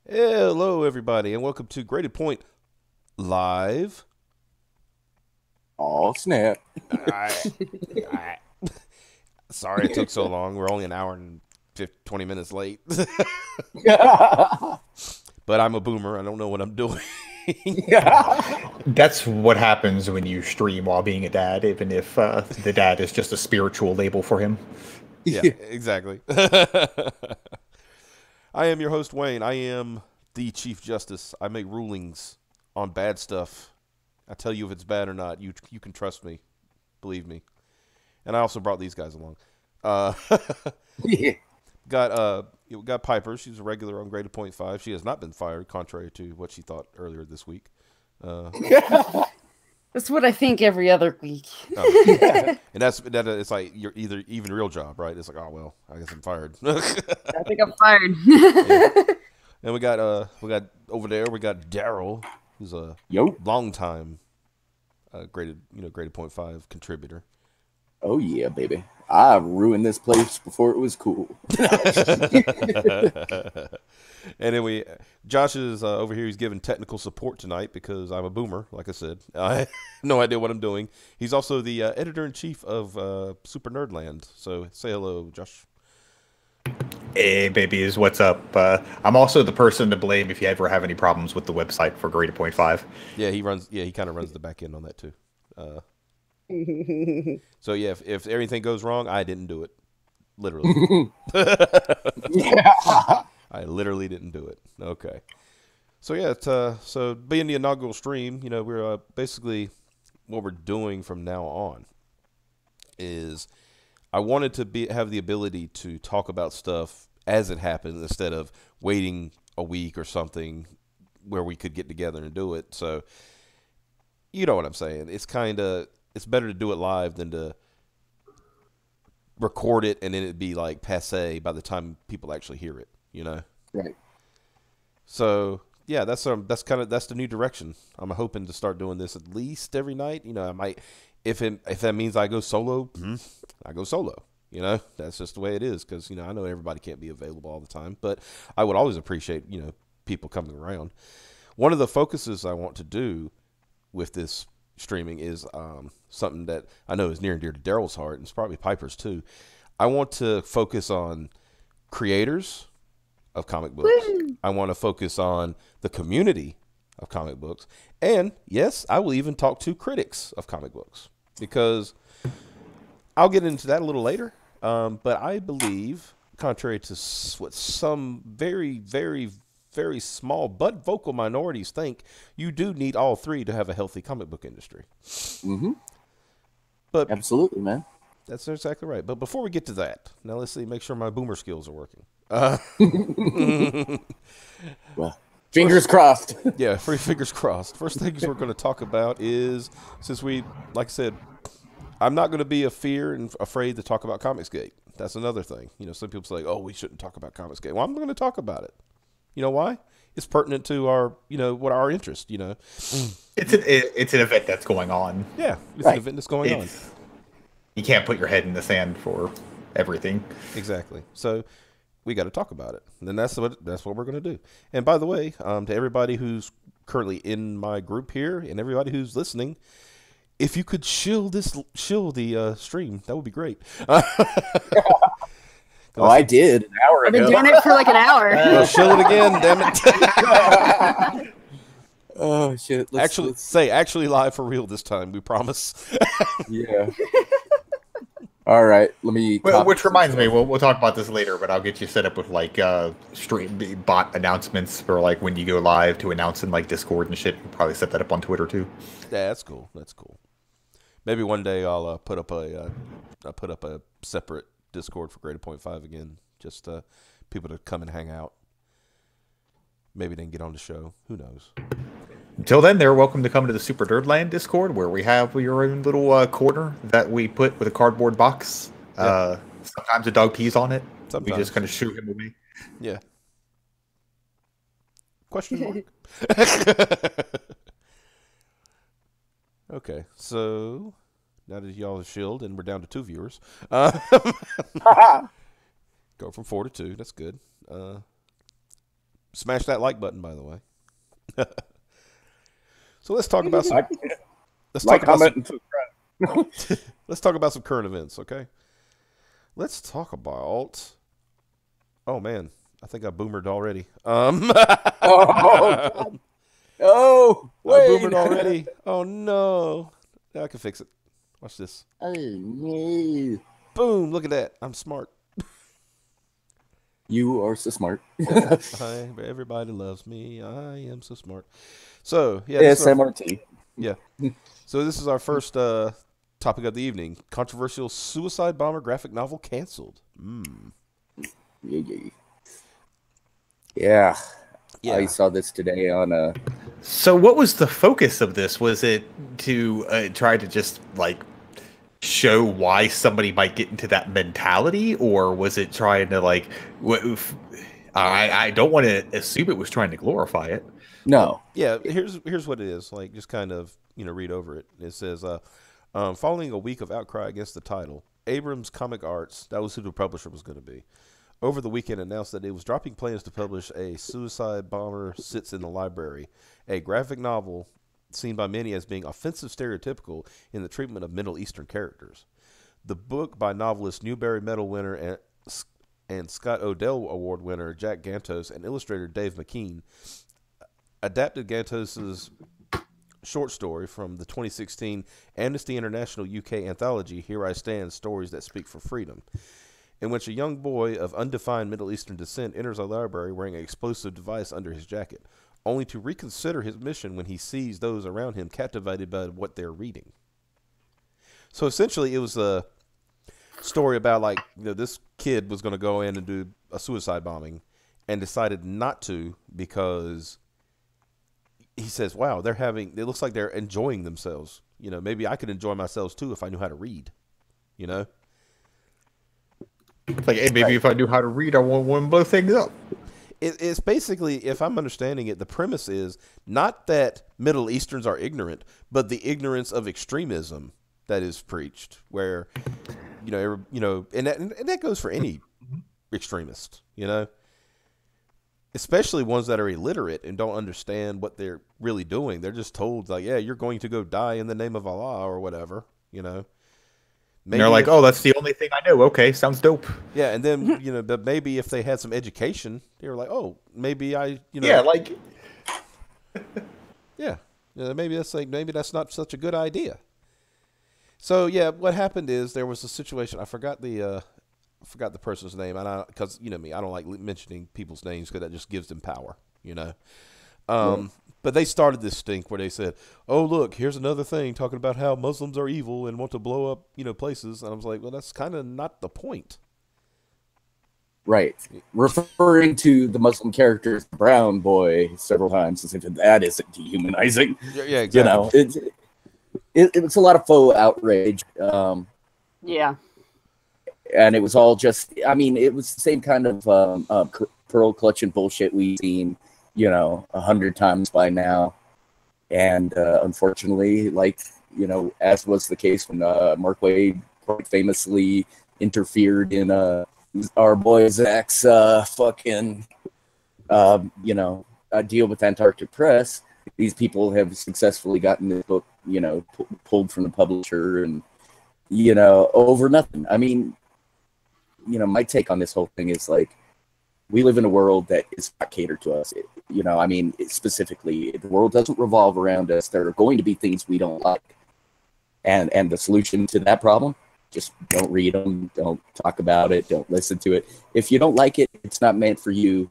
Hello, everybody, and welcome to Graded Point Live. Oh snap! I, I, sorry it took so long. We're only an hour and 20 minutes late. Yeah. But I'm a boomer. I don't know what I'm doing. That's what happens when you stream while being a dad, even if the dad is just a spiritual label for him. Yeah, exactly. I am your host, Wayne. I am the Chief Justice. I make rulings on bad stuff. I tell you if it's bad or not. You can trust me. Believe me. And I also brought these guys along. Uh, Yeah. got Piper. She's a regular on Graded Point 5. She has not been fired, contrary to what she thought earlier this week. Uh, That's what I think every other week. and that. It's like you're either even real job, right? It's like, oh well, I guess I'm fired. I think I'm fired. Yeah. And we got over there. We got Darrell, who's a Yo. long time graded Point 5 contributor. Oh yeah, baby. I ruined this place before it was cool. And then Josh is over here. He's giving technical support tonight because I'm a boomer, like I said. I have no idea what I'm doing. He's also the editor-in-chief of Super Nerdland. So say hello, Josh. Hey, babies, what's up? I'm also the person to blame if you ever have any problems with the website for Grade Point 5. Yeah, he runs. Yeah, he kind of runs the back end on that too. So yeah, if everything goes wrong, I didn't do it. Literally. Yeah. I literally didn't do it. Okay. So yeah, so being the inaugural stream, we're basically what we're doing from now on is I wanted to have the ability to talk about stuff as it happens instead of waiting a week or something where we could get together and do it. So you know what I'm saying? It's better to do it live than to record it and then it'd be like passe by the time people actually hear it. Right. So yeah, that's the new direction. I'm hoping to start doing this at least every night. I might if that means I go solo, I go solo. That's just the way it is because I know everybody can't be available all the time, but I would always appreciate people coming around. One of the focuses I want to do with this streaming is something that I know is near and dear to Darrell's heart, and it's probably Piper's too. I want to focus on creators of comic books. Woo! I want to focus on the community of comic books. And yes, I will even talk to critics of comic books because I'll get into that a little later. But I believe, contrary to what some very, very, very small but vocal minorities think, you do need all three to have a healthy comic book industry. Mm-hmm. But Absolutely, man. that's exactly right. But before we get to that, now let's see, make sure my boomer skills are working. Well, fingers crossed. Yeah, fingers crossed. First things we're going to talk about is, since like I said, I'm not going to be afraid to talk about Comicsgate. That's another thing. Some people say, oh, we shouldn't talk about Comicsgate. Well, I'm going to talk about it. You know why? It's pertinent to our, what our interest, It's an event that's going on. Yeah, it's Right. an event that's going on. You can't put your head in the sand for everything. Exactly. So we got to talk about it. And then that's what we're going to do. And by the way, to everybody who's currently in my group here and everybody who's listening, if you could shill the stream, that would be great. Oh, I did an hour I've been ago. doing it for like an hour. Well, shill it again, damn it. Oh shit! Actually live for real this time. We promise. Yeah. All right. Let me. Which reminds me, we'll talk about this later, but I'll get you set up with like stream bot announcements for like when you go live to announce in like Discord and shit. We'll probably set that up on Twitter too. Yeah, that's cool. That's cool. Maybe one day I'll put up a separate Discord for Graded Point 5 again, just people to come and hang out. Maybe they can get on the show. Who knows? Until then, they're welcome to come to the Super Nerdland Discord, where we have your own little corner that we put with a cardboard box. Yeah. Sometimes a dog pees on it. Sometimes. We just kind of shoot him away. Yeah. Question mark? Okay, so now that y'all have shilled and we're down to 2 viewers, go from 4 to 2. That's good. Smash that like button, by the way. So let's talk about some. Let's Like, talk about comment, some, and subscribe. let's talk about some current events, okay? Let's talk about. Oh man, I think I boomered already. Oh, God. Oh, I wait. boomered already. Oh no, now I can fix it. Watch this. Oh, no. Boom! Look at that. I'm smart. You are so smart. Everybody loves me. I am so smart. So yeah, this is our, SMRT. yeah. So this is our first topic of the evening: controversial suicide bomber graphic novel canceled. Yeah. Yeah. I saw this today on So what was the focus of this? Was it to try to just like show why somebody might get into that mentality, or was it trying to like? I don't want to assume it was trying to glorify it. no. Yeah, here's what it is. Like, just kind of read over it. It says, following a week of outcry against the title, Abrams Comic Arts, that was who the publisher was going to be, over the weekend announced that it was dropping plans to publish a Suicide Bomber Sits in the Library, a graphic novel seen by many as being offensive stereotypical in the treatment of Middle Eastern characters. The book by novelist Newbery Medal winner and Scott Odell Award winner Jack Gantos and illustrator Dave McKean adapted Gantos's short story from the 2016 Amnesty International UK anthology Here I Stand, Stories That Speak for Freedom, in which a young boy of undefined Middle Eastern descent enters a library wearing an explosive device under his jacket, only to reconsider his mission when he sees those around him captivated by what they're reading. So essentially it was a story about, like, this kid was going to go in and do a suicide bombing and decided not to because he says, wow, it looks like they're enjoying themselves. Maybe I could enjoy myself too if I knew how to read, It's like, hey, maybe if I knew how to read, I wouldn't blow things up. It's basically, if I'm understanding it, the premise is not that Middle Easterns are ignorant, but the ignorance of extremism that is preached, where, and that goes for any extremist, especially ones that are illiterate and don't understand what they're really doing. They're just told, like, yeah, you're going to go die in the name of Allah or whatever, Maybe they're like, oh, that's the only thing I know. Okay, sounds dope. Yeah, and then, but maybe if they had some education, they were like, oh, maybe Yeah, like... yeah, maybe that's not such a good idea. So, yeah, what happened is there was a situation. I forgot the person's name, and because me, I don't like mentioning people's names because that just gives them power, But they started this stink where they said, oh, look, here's another thing talking about how Muslims are evil and want to blow up, places. And I was like, well, that's kind of not the point. Right. Referring to the Muslim character, brown boy, several times, as if that isn't dehumanizing. Yeah, exactly. It's a lot of faux outrage. Yeah. And it was all just, it was the same kind of pearl clutching bullshit we've seen 100 times by now. And unfortunately, as was the case when Mark Wade quite famously interfered in our boy Zach's fucking deal with Antarctic Press, these people have successfully gotten this book, pulled from the publisher and, over nothing. My take on this whole thing is like, we live in a world that is not catered to us. Specifically, the world doesn't revolve around us. There are going to be things we don't like. And the solution to that problem, just don't read them, don't talk about it, don't listen to it. If you don't like it, it's not meant for you.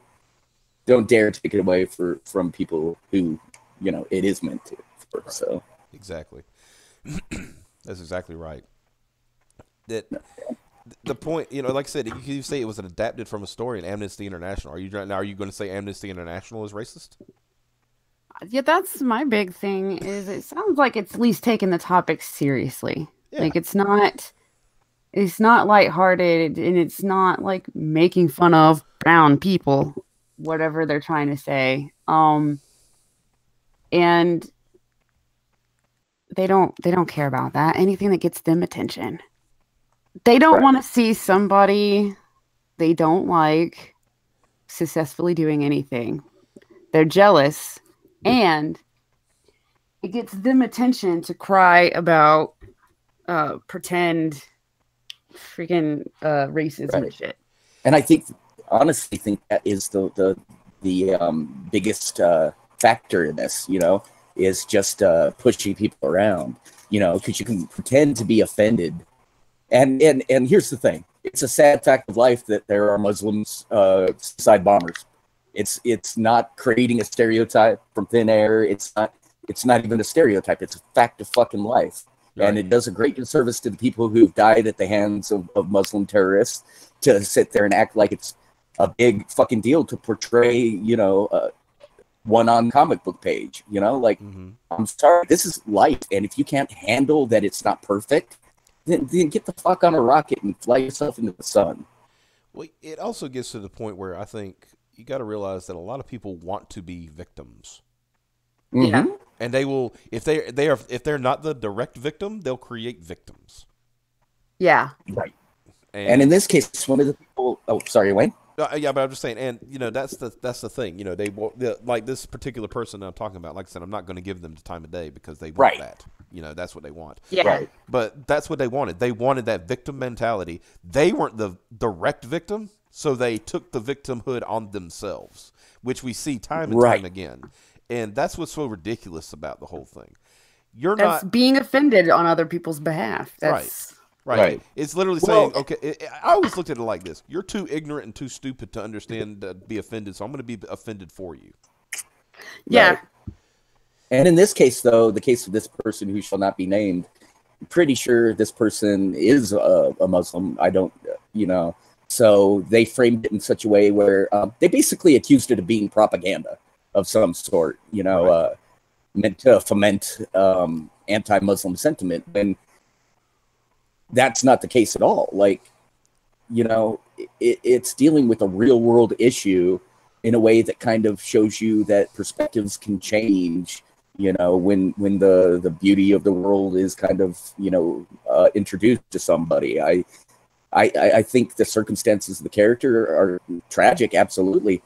Don't dare take it away from people who, it is meant to. So Exactly. That's exactly right. The point, like I said, you say it was adapted from a story in Amnesty International. Are you going to say Amnesty International is racist? Yeah, that's my big thing. Is it sounds like it's at least taking the topic seriously. Yeah. Like it's not lighthearted, and it's not like making fun of brown people, whatever they're trying to say. And they don't care about that. Anything that gets them attention. They don't want to see somebody they don't like successfully doing anything. they're jealous, and it gets them attention to cry about pretend freaking racism and shit. And I honestly think that is the biggest factor in this, is just pushing people around, because you can pretend to be offended. And here's the thing. It's a sad fact of life that there are Muslims suicide bombers. It's not creating a stereotype from thin air. It's not even a stereotype. It's a fact of fucking life. Right. And it does a great disservice to the people who've died at the hands of Muslim terrorists to sit there and act like it's a big fucking deal to portray, one on comic book page, I'm sorry, this is life. And if you can't handle that it's not perfect, then get the fuck on a rocket and fly yourself into the sun. Well, it also gets to the point where I think you got to realize that a lot of people want to be victims. Yeah. And they will, if they're not the direct victim, they'll create victims. Yeah. Right. And in this case, one of the people. Oh, sorry, Wayne. Yeah, but I'm just saying, and that's the thing. Like this particular person I'm talking about. Like I said, I'm not going to give them the time of day because they want that. That's what they want. Yeah. Right. But that's what they wanted. They wanted that victim mentality. They weren't the direct victim, so they took the victimhood on themselves, which we see time and time again. And that's what's so ridiculous about the whole thing. That's not being offended on other people's behalf. That's right. It's literally saying, okay, I always looked at it like this. You're too ignorant and too stupid to understand, be offended, so I'm going to be offended for you. Yeah. Right. And in this case, though, the case of this person who shall not be named, I'm pretty sure this person is a Muslim. I don't, so they framed it in such a way where they basically accused it of being propaganda of some sort, meant to foment anti-Muslim sentiment. And that's not the case at all. Like, it's dealing with a real world issue in a way that kind of shows you that perspectives can change, when the beauty of the world is kind of, introduced to somebody. I think the circumstances of the character are tragic, absolutely.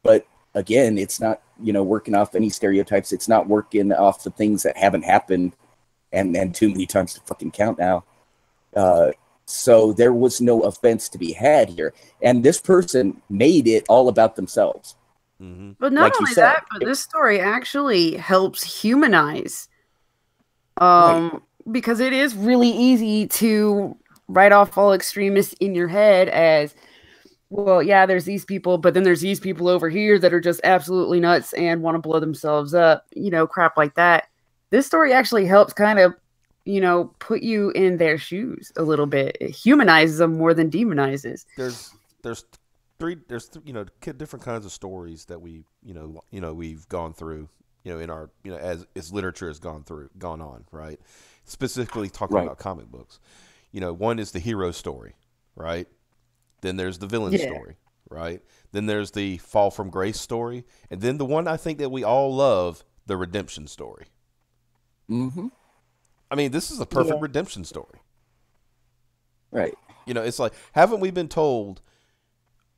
But again, it's not, working off any stereotypes. It's not working off the things that haven't happened and too many times to fucking count now. So there was no offense to be had here. And this person made it all about themselves. Mm-hmm. But not only that, but this story actually helps humanize. Because it is really easy to write off all extremists in your head as, well, yeah, there's these people, but then there's these people over here that are just absolutely nuts and want to blow themselves up, crap like that. This story actually helps kind of, put you in their shoes a little bit. It humanizes them more than demonizes. There's different kinds of stories that we've gone through, in our, as literature has gone on, right? Specifically talking about comic books. One is the hero story, right? Then there's the villain story, right? Then there's the fall from grace story. And then the one I think that we all love, the redemption story. Mm-hmm. I mean, this is a perfect redemption story. Right. It's like, haven't we been told,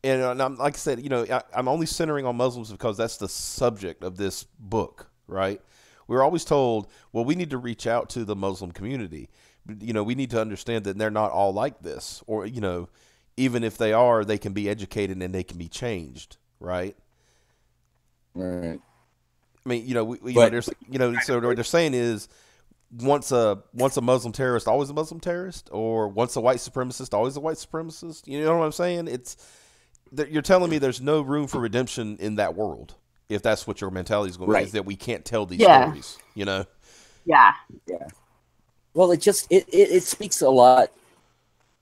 and I'm, like I said, I'm only centering on Muslims because that's the subject of this book, right? We're always told, well, we need to reach out to the Muslim community. We need to understand that they're not all like this, or, even if they are, they can be educated and they can be changed, right? Right. I mean, so what they're saying is, once a Muslim terrorist, always a Muslim terrorist, or once a white supremacist, always a white supremacist. You know what I'm saying? You're telling me there's no room for redemption in that world, if that's what your mentality is going to be, is that we can't tell these stories, Yeah. Yeah. Well, it speaks a lot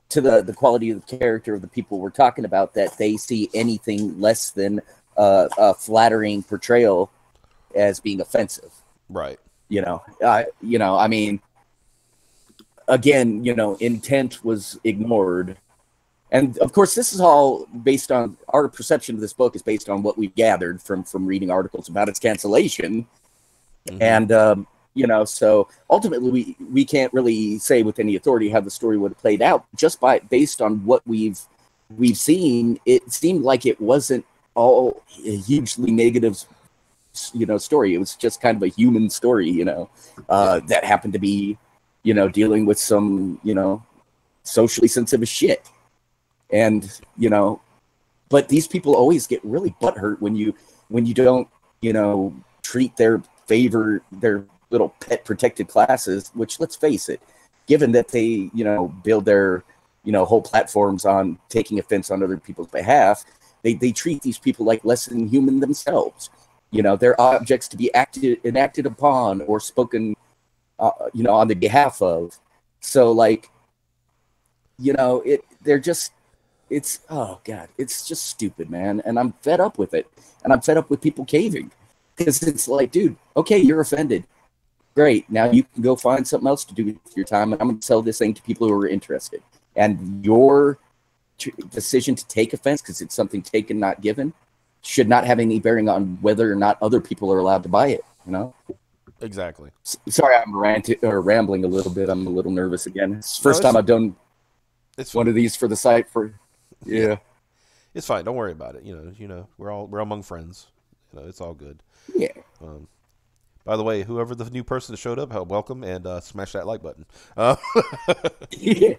to the quality of the character of the people we're talking about, that they see anything less than a flattering portrayal as being offensive. Right. I mean, again, intent was ignored. And of course, this is all based on our perception of this book is based on what we've gathered from reading articles about its cancellation. Mm-hmm. And, so ultimately we can't really say with any authority how the story would have played out. Just based on what we've seen, it seemed like it wasn't all hugely negative story. It was just kind of a human story, that happened to be, dealing with some, socially sensitive shit. And, but these people always get really butthurt when you don't, treat their little pet protected classes, which, let's face it, given that they, build their, whole platforms on taking offense on other people's behalf, they treat these people like less than human themselves. They're objects to be enacted upon or spoken, on the behalf of. So, like, it's, oh God, it's just stupid, man. And I'm fed up with it. And I'm fed up with people caving. Because it's like, dude, okay, you're offended. Great. Now you can go find something else to do with your time. And I'm going to sell this thing to people who are interested. And your decision to take offense, because it's something taken, not given, should not have any bearing on whether or not other people are allowed to buy it, Exactly. Sorry, I'm rambling a little bit. I'm a little nervous again. It's the first time I've done one of these for the site. Yeah. It's fine. Don't worry about it. We're among friends. It's all good. Yeah. By the way, whoever the new person that showed up, welcome, and smash that like button. Yeah.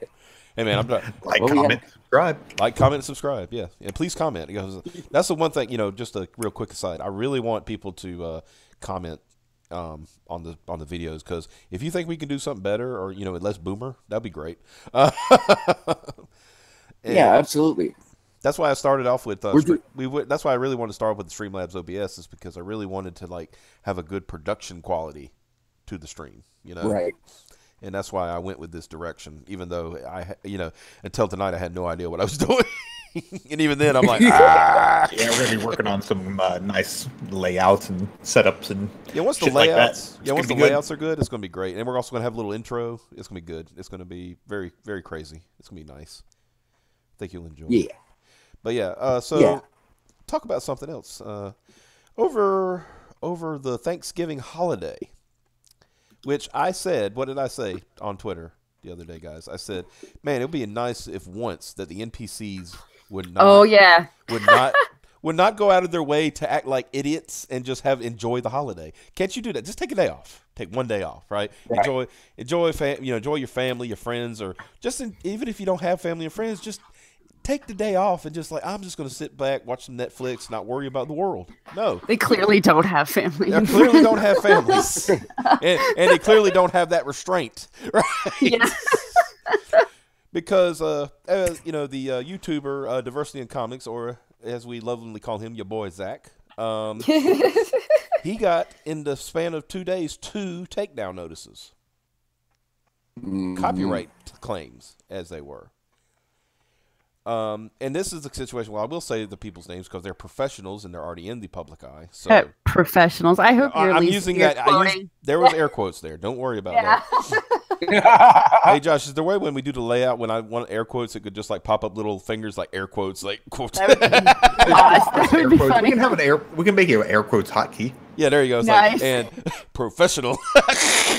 Hey man, I'm not comment, subscribe. Like, comment, and subscribe. Yeah, and please comment, because that's the one thing. Just a real quick aside. I really want people to comment on the videos, because if you think we can do something better, or less boomer, that'd be great. Yeah, absolutely. That's why I started off with that's why I really wanted to start with the Streamlabs OBS, is because I really wanted to have a good production quality to the stream. Right. And that's why I went with this direction, even though until tonight I had no idea what I was doing. And even then I'm like, Yeah, we're going to be working on some nice layouts and setups and once the layouts, once the layouts are good, it's going to be great. And we're also going to have a little intro. It's going to be good. It's going to be very, very crazy. It's going to be nice. I think you'll enjoy it. But talk about something else. Over the Thanksgiving holiday, which I said, what did I say on Twitter the other day, guys? I said, man, it would be nice if once that the NPCs would not would not go out of their way to act like idiots and just enjoy the holiday. Can't you do that? Just take a day off. Take one day off, right? Enjoy your family, your friends, or just even if you don't have family and friends, just take the day off and just I'm just going to sit back, watch some Netflix, not worry about the world. No. They clearly don't have families. They clearly don't have families. and they clearly don't have that restraint, right? Yeah. Because, the YouTuber, Diversity in Comics, or as we lovingly call him, your boy Zach, he got, in the span of 2 days, 2 takedown notices. Copyright claims, as they were. And this is the situation. Well, I will say the people's names because they're professionals and they're already in the public eye. So professionals. I hope you're. I'm using that. There was air quotes there. Don't worry about that. Hey Josh, is there a way when we do the layout, when I want air quotes, it could just pop up little fingers like air quotes, like quotes? That would be funny. We can have we can make it an air quotes hotkey. Yeah, there you go. It's nice. And professional.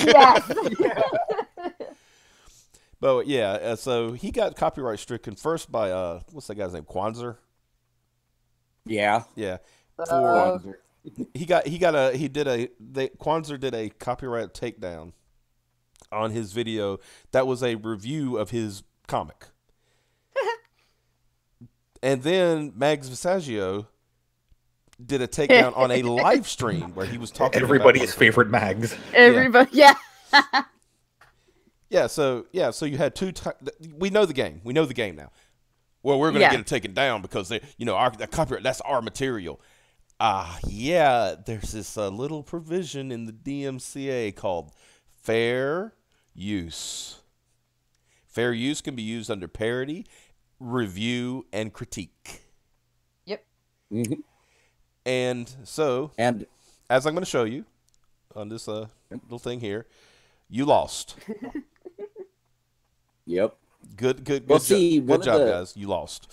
Yes. But yeah, so he got copyright stricken first by what's that guy's name? Kwanzaa. Yeah. Kwanzaa did a copyright takedown on his video that was a review of his comic. And then Mags Visaggio did a takedown on a live stream where he was talking everybody's favorite Mags. Everybody, yeah. So you had we know the game. We know the game now. Well, we're going to get it taken down because the copyright, that's our material. There's this little provision in the DMCA called fair use. Fair use can be used under parody, review, and critique. Yep. Mm-hmm. And so, as I'm going to show you on this little thing here, you lost. Yep. Good job, guys. You lost.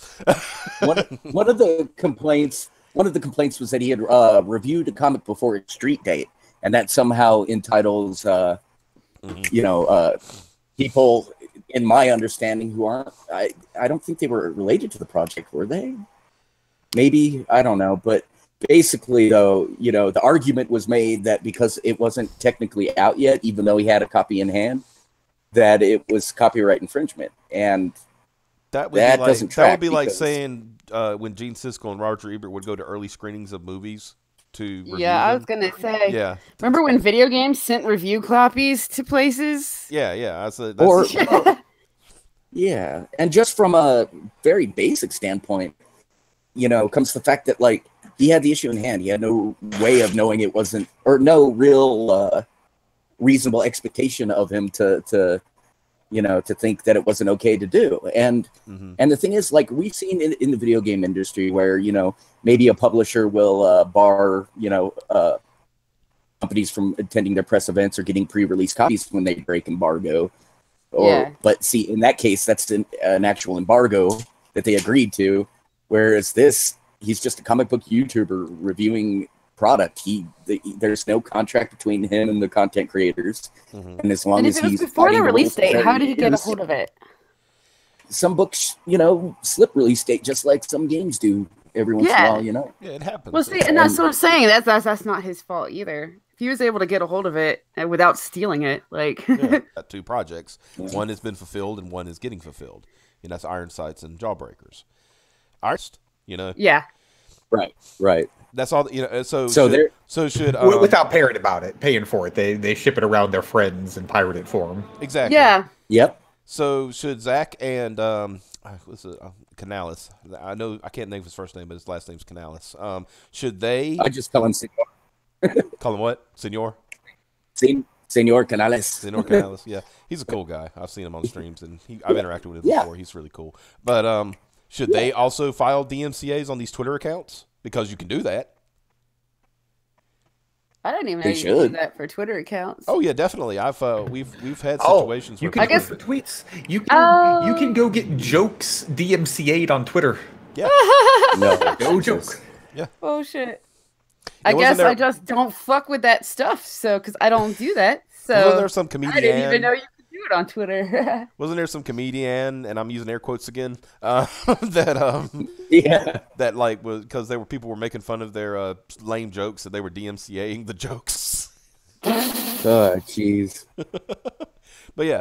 one of the complaints was that he had reviewed a comic before its street date, and that somehow entitles people, in my understanding, who aren't. I don't think they were related to the project, were they? Maybe, I don't know, but basically, though, you know, the argument was made that because it wasn't technically out yet, even though he had a copy in hand, that it was copyright infringement, and that would that be like, doesn't track. That would be like because- saying when Gene Siskel and Roger Ebert would go to early screenings of movies to review Yeah, I them. was gonna say. Yeah, Remember when video games sent review copies to places? yeah. That's Or yeah, and just from a very basic standpoint, you know, comes the fact that like he had the issue in hand. He had no way of knowing it wasn't, or no real reasonable expectation of him to you know, to think that it wasn't okay to do. And and the thing is, like, we've seen in the video game industry where, you know, maybe a publisher will bar, you know, companies from attending their press events or getting pre-release copies when they break embargo. Or, Yeah. but see, in that case, that's an actual embargo that they agreed to. Whereas this, he's just a comic book YouTuber reviewing product. There's no contract between him and the content creators, and as long And as if it was he's before the following release rules date, that how did he get a is, hold of it? some books, you know, slip release date, just like some games do every once in a Yeah. while, you know. yeah, it happens. Well, see, and that's what I'm saying. That's not his fault either. If he was able to get a hold of it without stealing it, like, Yeah, got 2 projects. One has been fulfilled and one is getting fulfilled. And that's Iron Sights and Jawbreakers. You know, yeah. Right. that's all. You know, so there- should Without paying for it. They ship it around their friends and pirate it for them. exactly. Yeah. Yep. So should Zach and what's it, Canales? I know I can't name his first name, but his last name's Canales. Should they I just call him call him what? Senor Senor Canales. Senor Canales. Yeah, he's a cool guy. I've seen him on streams, and I've interacted with him Yeah. before. He's really cool. But should they also file DMCA's on these Twitter accounts? Because you can do that. I didn't even know They you could do should. that for Twitter accounts. Oh yeah, definitely. we've had situations you where can I people guess- for tweets. You can go get jokes DMCA'd on Twitter. yeah. No, No joke. Oh shit. Yeah, I wasn't guess there- I just don't fuck with that stuff. So, because I don't do that. Wasn't So there some comedian? I didn't even know you could do it on Twitter. Wasn't there some comedian, and I'm using air quotes again, that yeah. that like was because people were making fun of their lame jokes, that they were DMCAing the jokes. Oh, jeez. But yeah,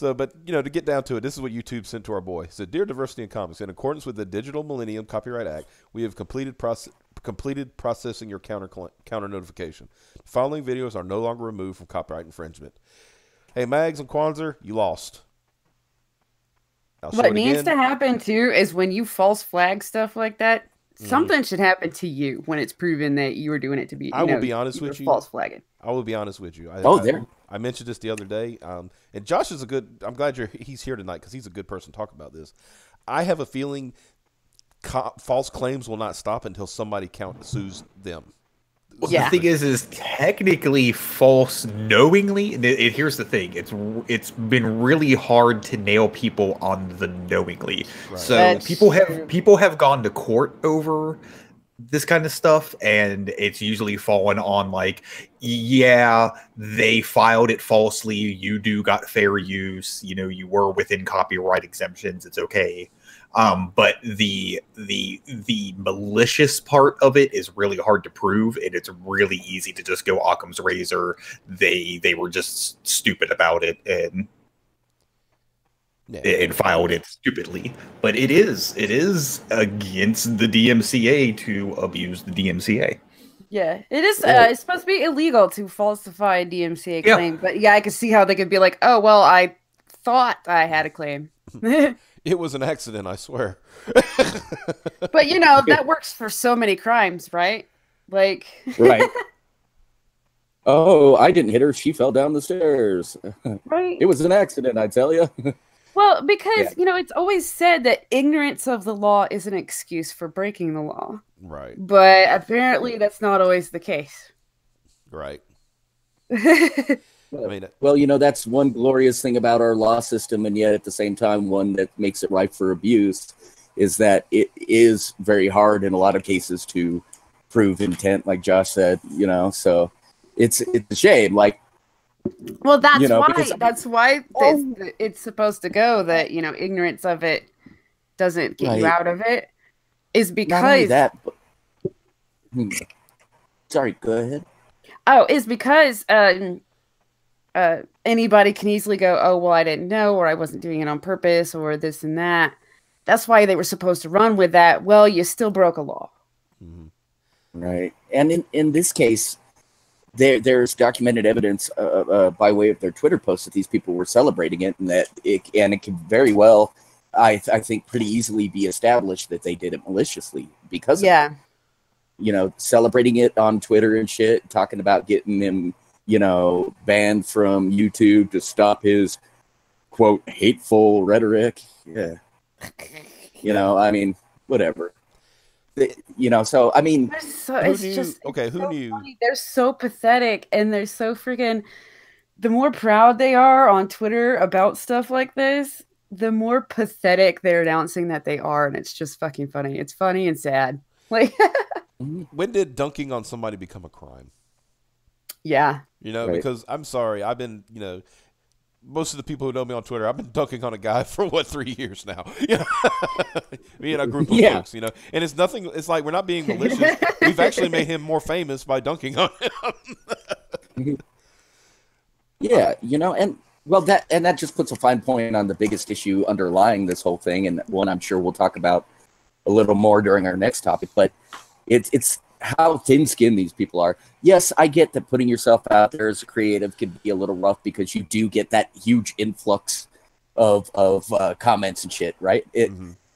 but you know, to get down to it, this is what YouTube sent to our boy. It said, "Dear Diversity in Comics, in accordance with the Digital Millennium Copyright Act, we have completed processing your counter notification. The following videos are no longer removed from copyright infringement." Hey, Mags and Kwanzaa, you lost. I'll show What it needs again. to happen too is when you false flag stuff like that, something should happen to you when it's proven that you were doing it to be. I will be honest with you. False flagging. I will be honest with you. I mentioned this the other day, and Josh is I'm glad he's here tonight because he's a good person to talk about this. I have a feeling false claims will not stop until somebody sues them. Well, Yeah. The thing is technically false knowingly. And here's the thing: it's been really hard to nail people on the knowingly. Right. So That's true. people have gone to court over this kind of stuff, and it's usually fallen on like, yeah, they filed it falsely. You got fair use. You know, you were within copyright exemptions. It's okay. But the malicious part of it is really hard to prove, and it's really easy to just go Occam's razor. They were just stupid about it and filed it stupidly. But it is against the DMCA to abuse the DMCA. Yeah, it is. It's supposed to be illegal to falsify a DMCA claim, but yeah, I can see how they could be like, "Oh, well, I thought I had a claim." It was an accident, I swear. But you know that works for so many crimes, right? Like, Right. Oh, I didn't hit her. She fell down the stairs. right? It was an accident, I tell you. Well, because Yeah. you know it's always said that ignorance of the law is an excuse for breaking the law, Right, but apparently that's not always the case. right. I mean, Well, you know, that's one glorious thing about our law system, and yet at the same time, one that makes it ripe for abuse, is that it is very hard in a lot of cases to prove intent, like Josh said, you know, so it's a shame. Like, Well, that's You know, why. because- That's why it's supposed to go that you know ignorance of it doesn't get you Right. out of it. Is not only because that, Sorry, go ahead. Oh, it's because anybody can easily go, oh, well, I didn't know, or I wasn't doing it on purpose, or this and that. That's why they were supposed to run with that. Well, you still broke a law. Right. And in this case, there's documented evidence by way of their Twitter posts that these people were celebrating it, and that it can very well, I think, pretty easily be established that they did it maliciously because of it. You know, celebrating it on Twitter and shit, talking about getting him, you know, banned from YouTube to stop his, quote, hateful rhetoric. Yeah. You know, I mean, whatever. You know, so, I mean. Who knew? Funny. They're so pathetic, and they're so freaking. The more proud they are on Twitter about stuff like this, the more pathetic they're announcing that they are, and it's just fucking funny. It's funny and sad. Like, when did dunking on somebody become a crime? Yeah. You know, because I'm sorry, I've been, you know, most of the people who know me on Twitter, I've been dunking on a guy for 3 years now. Me and a group of folks, you know, and it's nothing. It's like we're not being malicious. We've actually made him more famous by dunking on him. Yeah, you know, and well, that just puts a fine point on the biggest issue underlying this whole thing, and one I'm sure we'll talk about a little more during our next topic. But it's how thin-skinned these people are. Yes, I get that putting yourself out there as a creative can be a little rough because you do get that huge influx of comments and shit, right?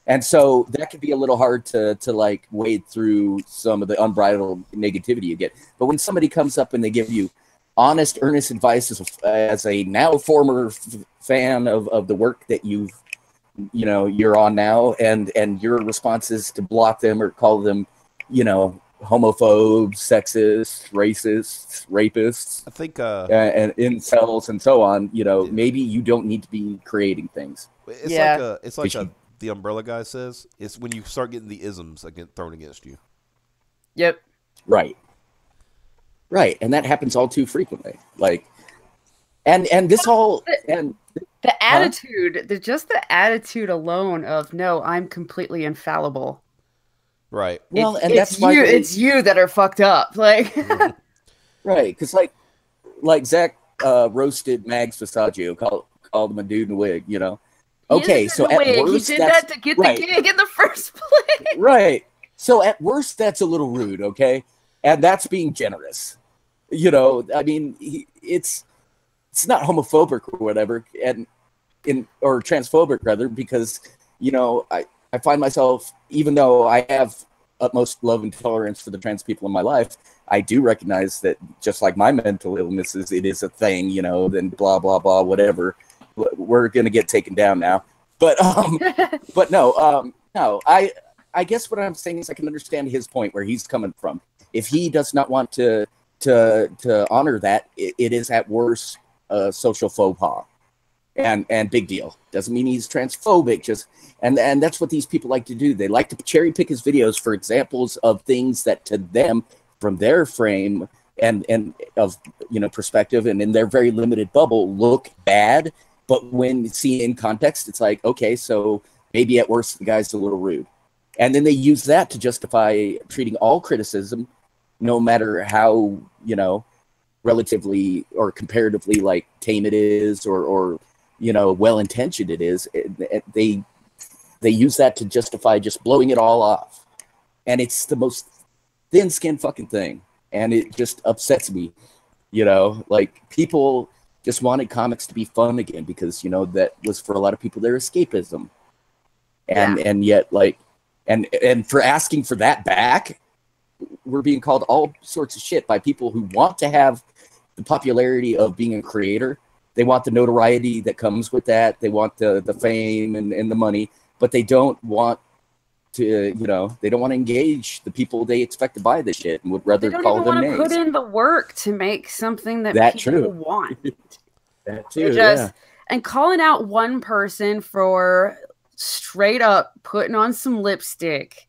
And so that could be a little hard to like wade through some of the unbridled negativity you get. But when somebody comes up and they give you honest, earnest advice as a now former fan of the work that you're on now, and your response is to block them or call them, you know, homophobes, sexist, racists, rapists, I think, and incels and so on. You know, maybe you don't need to be creating things. It's like the umbrella guy says. It's when you start getting the isms thrown against you. Yep. Right. And that happens all too frequently. Like, and this whole and the attitude, just the attitude alone of no, I'm completely infallible. Right. Well, and it's that's why it's you that are fucked up. Like, right? Because like Zach roasted Mags Visaggio, called him a dude in a wig. You know. Okay, so at worst, he did that to get the gig in the first place. Right. So at worst, that's a little rude. Okay, and that's being generous. You know, I mean, it's not homophobic or whatever, or transphobic rather, because, you know, I find myself, even though I have utmost love and tolerance for the trans people in my life, I do recognize that just like my mental illnesses, it is a thing, you know, then blah, blah, blah, whatever. We're going to get taken down now. But no, I guess what I'm saying is I can understand his point where he's coming from. If he does not want to honor that, it is at worst a social faux pas. And big deal. Doesn't mean he's transphobic. And that's what these people like to do. They like to cherry pick his videos for examples of things that to them, from their frame and of, you know, perspective and in their very limited bubble, look bad. But when seen in context, it's like, okay, so maybe at worst the guy's a little rude. And then they use that to justify treating all criticism, no matter how, you know, relatively or comparatively like tame it is or you know, well-intentioned it is. They use that to justify just blowing it all off. And it's the most thin-skinned fucking thing. And it just upsets me, you know, like people just wanted comics to be fun again because, you know, that was for a lot of people their escapism. And yet, like, and for asking for that back, we're being called all sorts of shit by people who want to have the popularity of being a creator. They want the notoriety that comes with that. They want the fame and the money, but they don't want to, you know, they don't want to engage the people they expect to buy this shit and would rather call them names. They don't even want to put in the work to make something that people want. That too, And calling out one person for straight up putting on some lipstick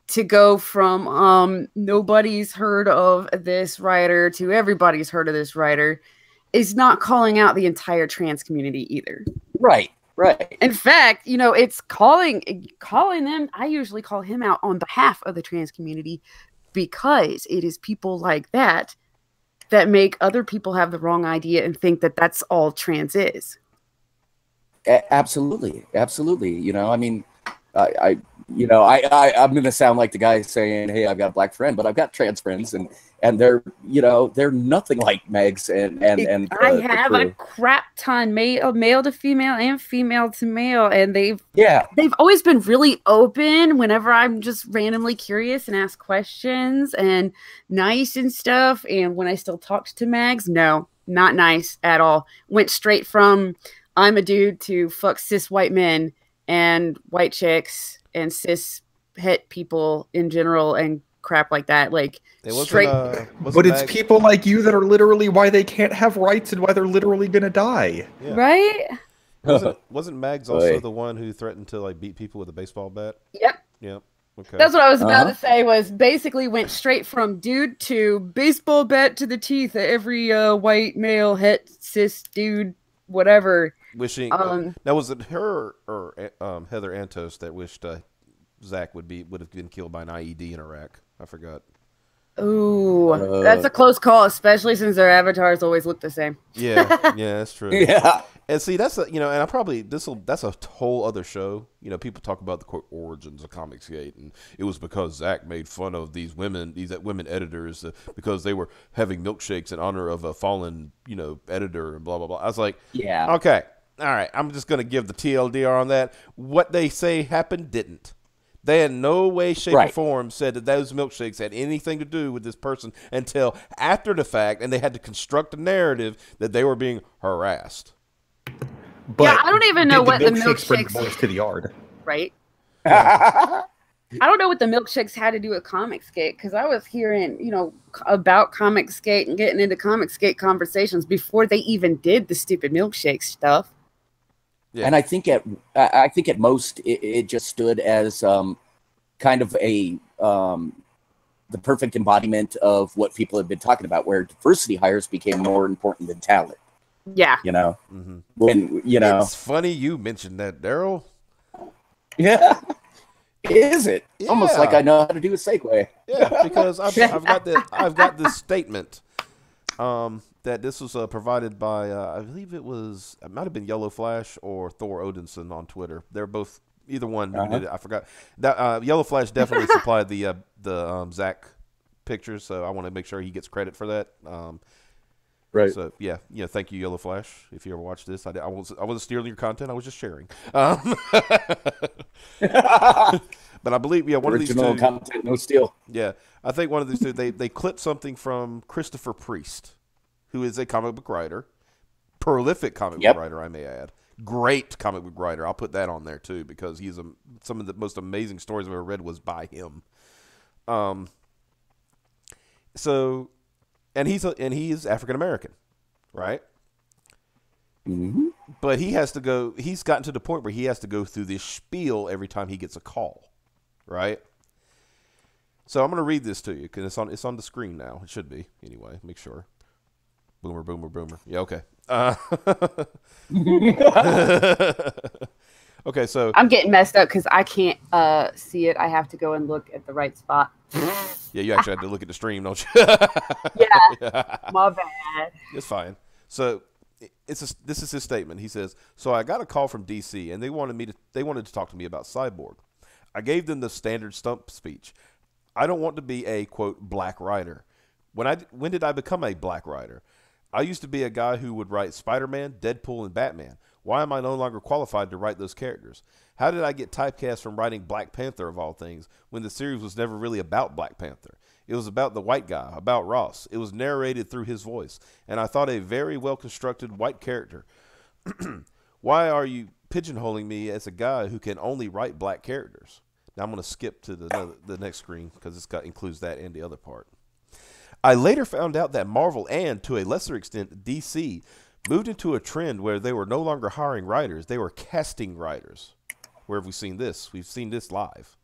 to go from nobody's heard of this writer to everybody's heard of this writer is not calling out the entire trans community either. Right. In fact, you know, it's calling them. I usually call him out on behalf of the trans community because it is people like that that make other people have the wrong idea and think that that's all trans is. Absolutely. You know, I mean, I'm going to sound like the guy saying, "Hey, I've got a black friend," but I've got trans friends, and they're, they're nothing like Megs and I have a crap ton, male to female and female to male, and they've always been really open whenever I'm just randomly curious and ask questions and nice and stuff. And when I still talked to Megs, no, not nice at all. Went straight from I'm a dude to fuck cis white men and white chicks and cis het people in general and crap like that. Like straight. But it's people like you that are literally why they can't have rights and why they're literally gonna die. Yeah. Right? Wasn't Mags also the one who threatened to like beat people with a baseball bat? Yep. Okay. That's what I was about to say, was basically went straight from dude to baseball bat to the teeth at every white male het cis dude whatever. Wishing now, was it her or Heather Antos that wished Zach would have been killed by an IED in Iraq? I forgot. Ooh, that's a close call, especially since their avatars always look the same. Yeah, that's true. Yeah, and see, that's and I probably that's a whole other show. You know, people talk about the quote origins of Comicsgate, and it was because Zach made fun of these women editors because they were having milkshakes in honor of a fallen editor and blah blah blah. I was like, yeah, okay, all right, I'm just gonna give the TLDR on that. What they say happened didn't. They in no way, shape, or form said that those milkshakes had anything to do with this person until after the fact, and they had to construct a narrative that they were being harassed. But yeah, I don't even know what the milkshakes bring the boys to the yard. Right? I don't know what the milkshakes had to do with Comicsgate, because I was hearing, about Comicsgate and getting into Comicsgate conversations before they even did the stupid milkshake stuff. Yeah. And I think at most it just stood as kind of the perfect embodiment of what people have been talking about, where diversity hires became more important than talent. Yeah, when it's funny you mentioned that, Darrell. Yeah, is it almost like I know how to do a segue? Yeah, because I've got this statement. That this was provided by, I believe it might have been Yellow Flash or Thor Odinson on Twitter. They're both, either one did it. I forgot. That Yellow Flash definitely supplied the Zach pictures, so I want to make sure he gets credit for that. Right. So yeah, thank you, Yellow Flash. If you ever watch this, I wasn't stealing your content. I was just sharing. But I believe one original of these two, content, no steal. Yeah, I think one of these two they clipped something from Christopher Priest, who is a comic book writer, prolific comic book writer, I may add. Great comic book writer. I'll put that on there too, because he's some of the most amazing stories I've ever read was by him. So, and he is African American, right? Mm-hmm. But he's gotten to the point where he has to go through this spiel every time he gets a call, right? So I'm going to read this to you because it's on the screen now. It should be anyway. Make sure. Boomer, boomer, boomer. Yeah, okay. Okay, so I'm getting messed up because I can't see it. I have to go and look at the right spot. Yeah, you actually have to look at the stream, don't you? Yeah, my bad. It's fine. So this is his statement. He says, "So I got a call from DC, and they wanted to talk to me about Cyborg. I gave them the standard stump speech. I don't want to be a quote black writer. When did I become a black writer? I used to be a guy who would write Spider-Man, Deadpool, and Batman. Why am I no longer qualified to write those characters? How did I get typecast from writing Black Panther, of all things, when the series was never really about Black Panther? It was about the white guy, about Ross. It was narrated through his voice, and I thought a very well-constructed white character. Why are you pigeonholing me as a guy who can only write black characters?" Now I'm going to skip to the next screen because includes that and the other part. I later found out that Marvel and, to a lesser extent, DC moved into a trend where they were no longer hiring writers. They were casting writers. Where have we seen this? We've seen this live,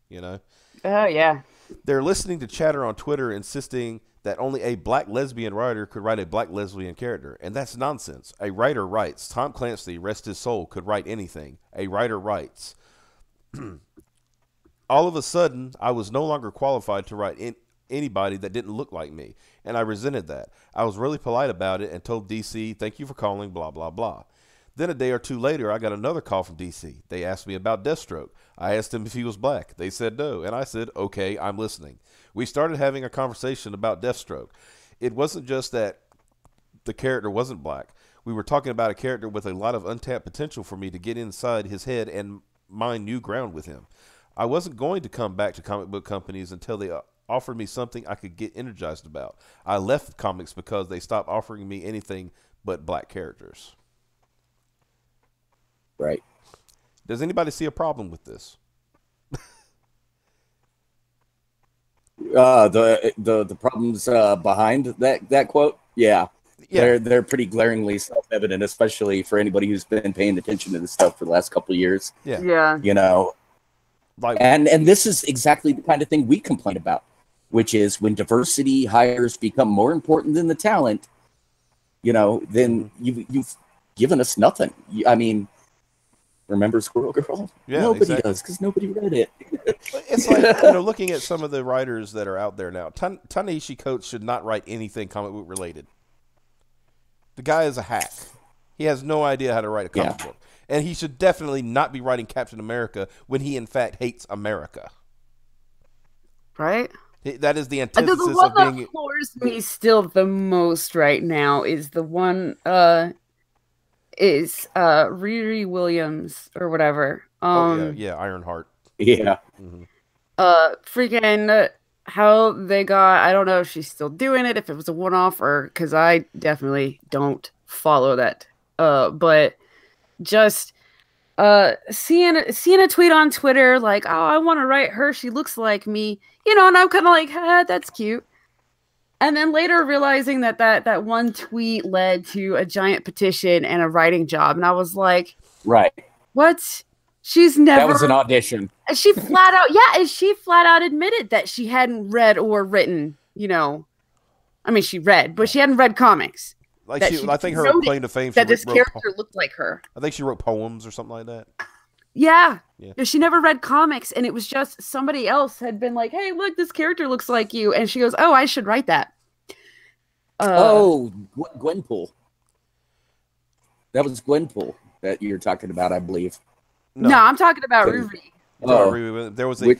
Oh, yeah. They're listening to chatter on Twitter insisting that only a black lesbian writer could write a black lesbian character. And that's nonsense. A writer writes. Tom Clancy, rest his soul, could write anything. A writer writes. All of a sudden, I was no longer qualified to write anybody that didn't look like me, and I resented that. I was really polite about it and told DC, thank you for calling, blah, blah, blah. Then a day or two later, I got another call from DC. They asked me about Deathstroke. I asked him if he was black. They said no, and I said, okay, I'm listening. We started having a conversation about Deathstroke. It wasn't just that the character wasn't black. We were talking about a character with a lot of untapped potential for me to get inside his head and mine new ground with him. I wasn't going to come back to comic book companies until they offered me something I could get energized about. I left comics because they stopped offering me anything but black characters. Right. Does anybody see a problem with this? The problems behind that quote, yeah. They're pretty glaringly self-evident, especially for anybody who's been paying attention to this stuff for the last couple of years. Yeah. You know, and this is exactly the kind of thing we complain about, which is when diversity hires become more important than the talent, you know, then you've given us nothing. I mean, remember Squirrel Girl? Yeah, nobody does because nobody read it. It's like, you know, looking at some of the writers that are out there now, Ta-Nehisi Coates should not write anything comic book related. The guy is a hack. He has no idea how to write a comic book. And he should definitely not be writing Captain America when he, in fact, hates America. Right? That is the The antithesis one of being... that floors me still the most right now is the one, Riri Williams or whatever. Ironheart. Yeah. Mm-hmm. Freaking how they got, I don't know if she's still doing it, if it was a one-off, or because I definitely don't follow that. But just seeing a tweet on Twitter like, oh, I want to write her, she looks like me, you know, and I'm kind of like, that's cute. And then later realizing that one tweet led to a giant petition and a writing job, and I was like, right, what? She's never. That was an audition. She flat out admitted that she hadn't read or written. You know, I mean, she read, but she hadn't read comics. Like I think her claim to fame that this character looked like her. I think she wrote poems or something like that. Yeah. She never read comics, and it was just somebody else had been like, "Hey, look, this character looks like you," and she goes, "Oh, I should write that." Gwenpool. That was Gwenpool that you're talking about, I believe. No, I'm talking about Riri. There was Jeff.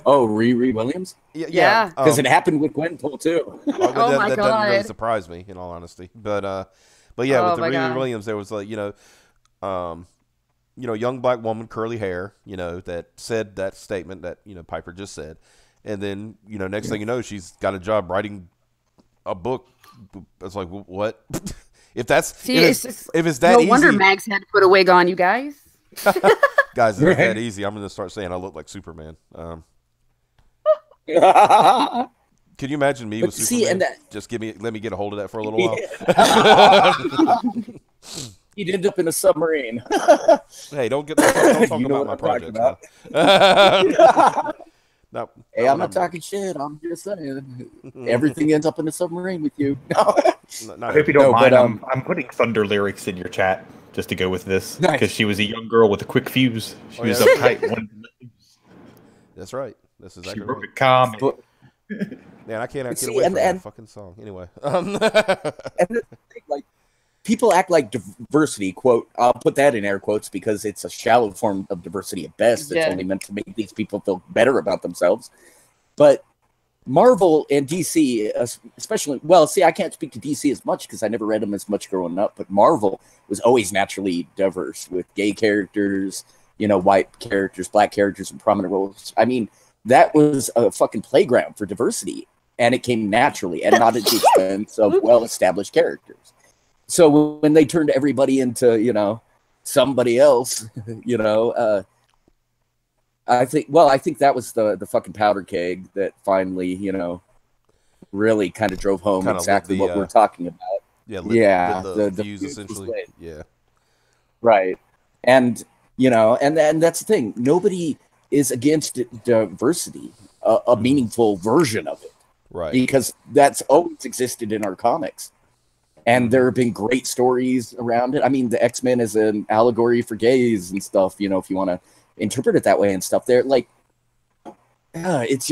Oh, Riri Williams. Yeah, because it happened with Gwenpool too. That doesn't really surprise me, in all honesty. But yeah, with the Riri Williams, there was like young black woman, curly hair, that said that statement that Piper just said, and then next thing you know, she's got a job writing a book. It's like, what? if it's that easy, wonder Mags had to put a wig on, you guys. Guys, if it's that easy, I'm going to start saying I look like Superman. Can you imagine me with Superman? Just let me get a hold of that for a little while. You'd end up in a submarine. Hey, don't talk about my project. No, hey, I'm not talking shit. I'm just saying everything ends up in a submarine with you. I hope you don't mind. I'm putting Thunder lyrics in your chat just to go with this because she was a young girl with a quick fuse. She was uptight. That's right. This is she wrote a comic. Man, I can't get away from that fucking song. Anyway, and the thing, like, people act like diversity, quote, I'll put that in air quotes because it's a shallow form of diversity at best. It's only meant to make these people feel better about themselves. But Marvel and DC, especially, I can't speak to DC as much because I never read them as much growing up, but Marvel was always naturally diverse with gay characters, white characters, black characters in prominent roles. I mean, that was a fucking playground for diversity, and it came naturally and not at the expense of well-established characters. So when they turned everybody into, somebody else, I think that was the fucking powder keg that finally, really kind of drove home exactly what we're talking about. Yeah, the views essentially. Yeah. Right. And, and that's the thing. Nobody is against diversity, a meaningful version of it. Right. Because that's always existed in our comics. And there have been great stories around it. I mean, the X-Men is an allegory for gays and stuff, if you want to interpret it that way and stuff. They're like, it's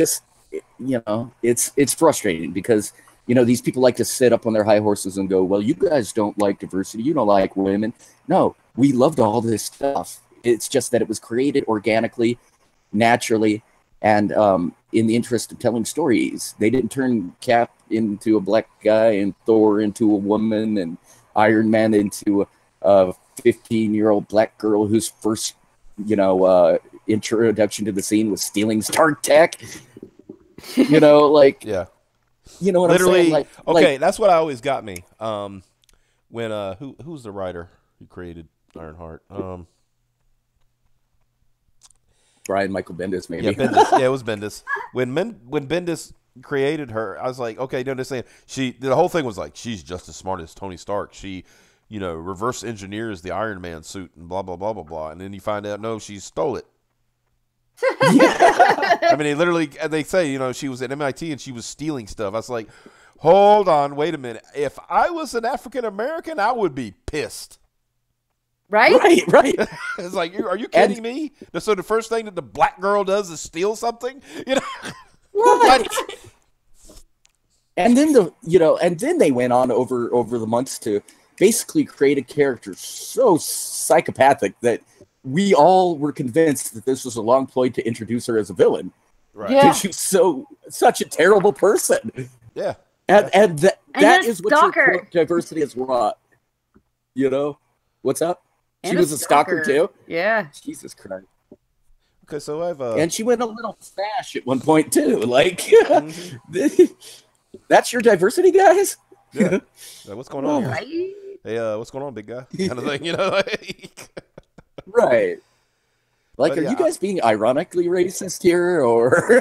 you know, it's frustrating because, you know, these people like to sit up on their high horses and go, well, you guys don't like diversity. You don't like women. No, we loved all this stuff. It's just that it was created organically, naturally, and in the interest of telling stories. They didn't turn Cap into a black guy and Thor into a woman and Iron Man into a 15-year-old black girl whose first, you know, introduction to the scene was stealing Stark tech. You know, like, Yeah. you know what Literally, I'm saying? okay, that's what always got me. When who's the writer who created Ironheart? Brian Michael Bendis, maybe. Yeah, Bendis. Yeah, it was Bendis. When Bendis created her, I was like, okay, you understand? The whole thing was like, she's just as smart as Tony Stark. She, you know, reverse engineers the Iron Man suit and blah blah blah blah blah. And then you find out, no, she stole it. I mean, they say, you know, she was at MIT and she was stealing stuff. I was like, hold on, wait a minute. If I was an African American, I would be pissed. Right? Right. It's like, are you kidding me? So the first thing that the black girl does is steal something, you know? Right. And then they went on over the months to basically create a character so psychopathic that we all were convinced that this was a long ploy to introduce her as a villain. Right. Yeah. Because she's such a terrible person. Yeah. And that is what your stalker. diversity has wrought. You know? What's up? She And was a stalker too? Yeah. Jesus Christ. Okay, so I've And she went a little fash at one point too. Like, Mm-hmm. that's your diversity, guys? yeah. What's going on here? Right? Hey, what's going on, big guy? Kind of thing, you know? Like, Right. Like, But are yeah, you guys being ironically racist here, or?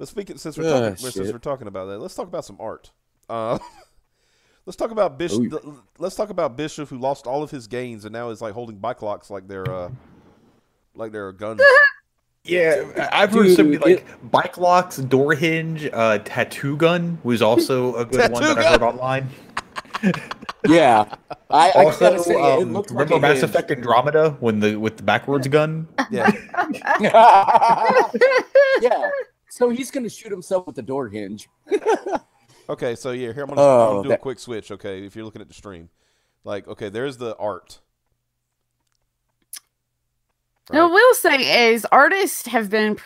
let's speak since we're shit. talking about that. Let's talk about some art. Let's talk about Bishop. Let's talk about Bishop, who lost all of his gains and now is like holding bike locks like they're guns. Yeah, I've heard something like bike locks, door hinge, tattoo gun was also a good one that I heard online. Yeah, I Also, gotta say, it looked like remember a Mass hinge. Effect Andromeda with the backwards gun? Yeah. Yeah. So he's gonna shoot himself with the door hinge. Okay, so yeah, here I'm Oh, gonna do a quick switch. Okay, if you're looking at the stream, like, okay, there's the art. Now, what we'll say is artists have been,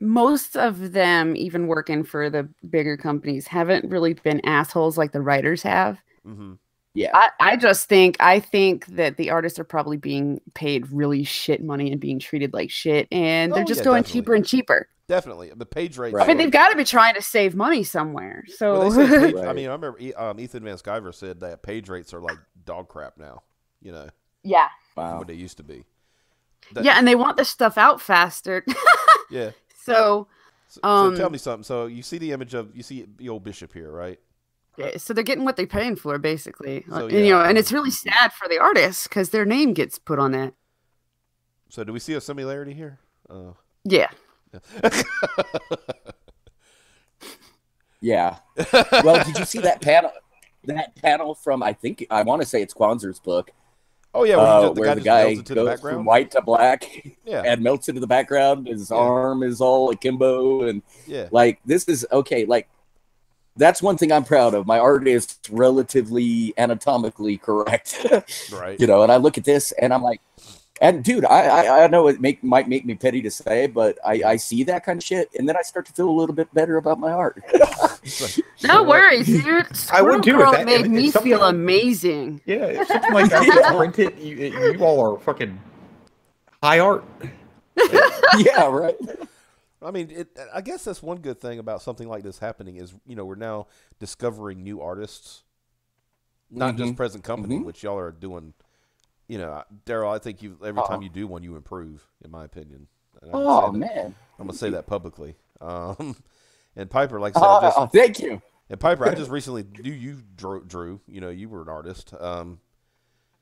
most of them, even working for the bigger companies, haven't really been assholes like the writers have. Mm-hmm. Yeah. I think that the artists are probably being paid really shit money and being treated like shit, and they're just going definitely. cheaper and cheaper. Definitely, the page rates. Right. I mean, they've got to be trying to save money somewhere. So, Well, they say page, Right. I mean, I remember Ethan Van Sciver said that page rates are like dog crap now. You know, yeah. Wow. what they used to be. Yeah, and they want this stuff out faster. Yeah. So, So tell me something. So you see the image of the old Bishop here, right? yeah, so they're getting what they're paying for, basically. So, And, you yeah. know, and it's really sad for the artists because their name gets put on that. So do we see a similarity here? Yeah. Yeah. Well, did you see that panel? That panel from I want to say it's Kwanzaa's book. Oh yeah, Where the guy melts into the goes background. from white to black Yeah. and melts into the background. His arm is all akimbo, and Yeah. like this is okay. Like that's one thing I'm proud of. My art is relatively anatomically correct, Right. you know. And I look at this and I'm like, and dude, I know it might make me petty to say, but I see that kind of shit, and then I start to feel a little bit better about my art. No worries, dude. I would do it. Girl That- made if me something- feel amazing. Yeah, if something like that gets printed, you all are fucking high art. Yeah, right. I mean, I guess that's one good thing about something like this happening is, you know, we're now discovering new artists, not just present company, which y'all are doing. You know, Darrell, I think every time you do one, you improve, in my opinion. And Man. I'm gonna say that publicly. And Piper, like I said, Thank you. and Piper, I just recently you drew. You know, you were an artist.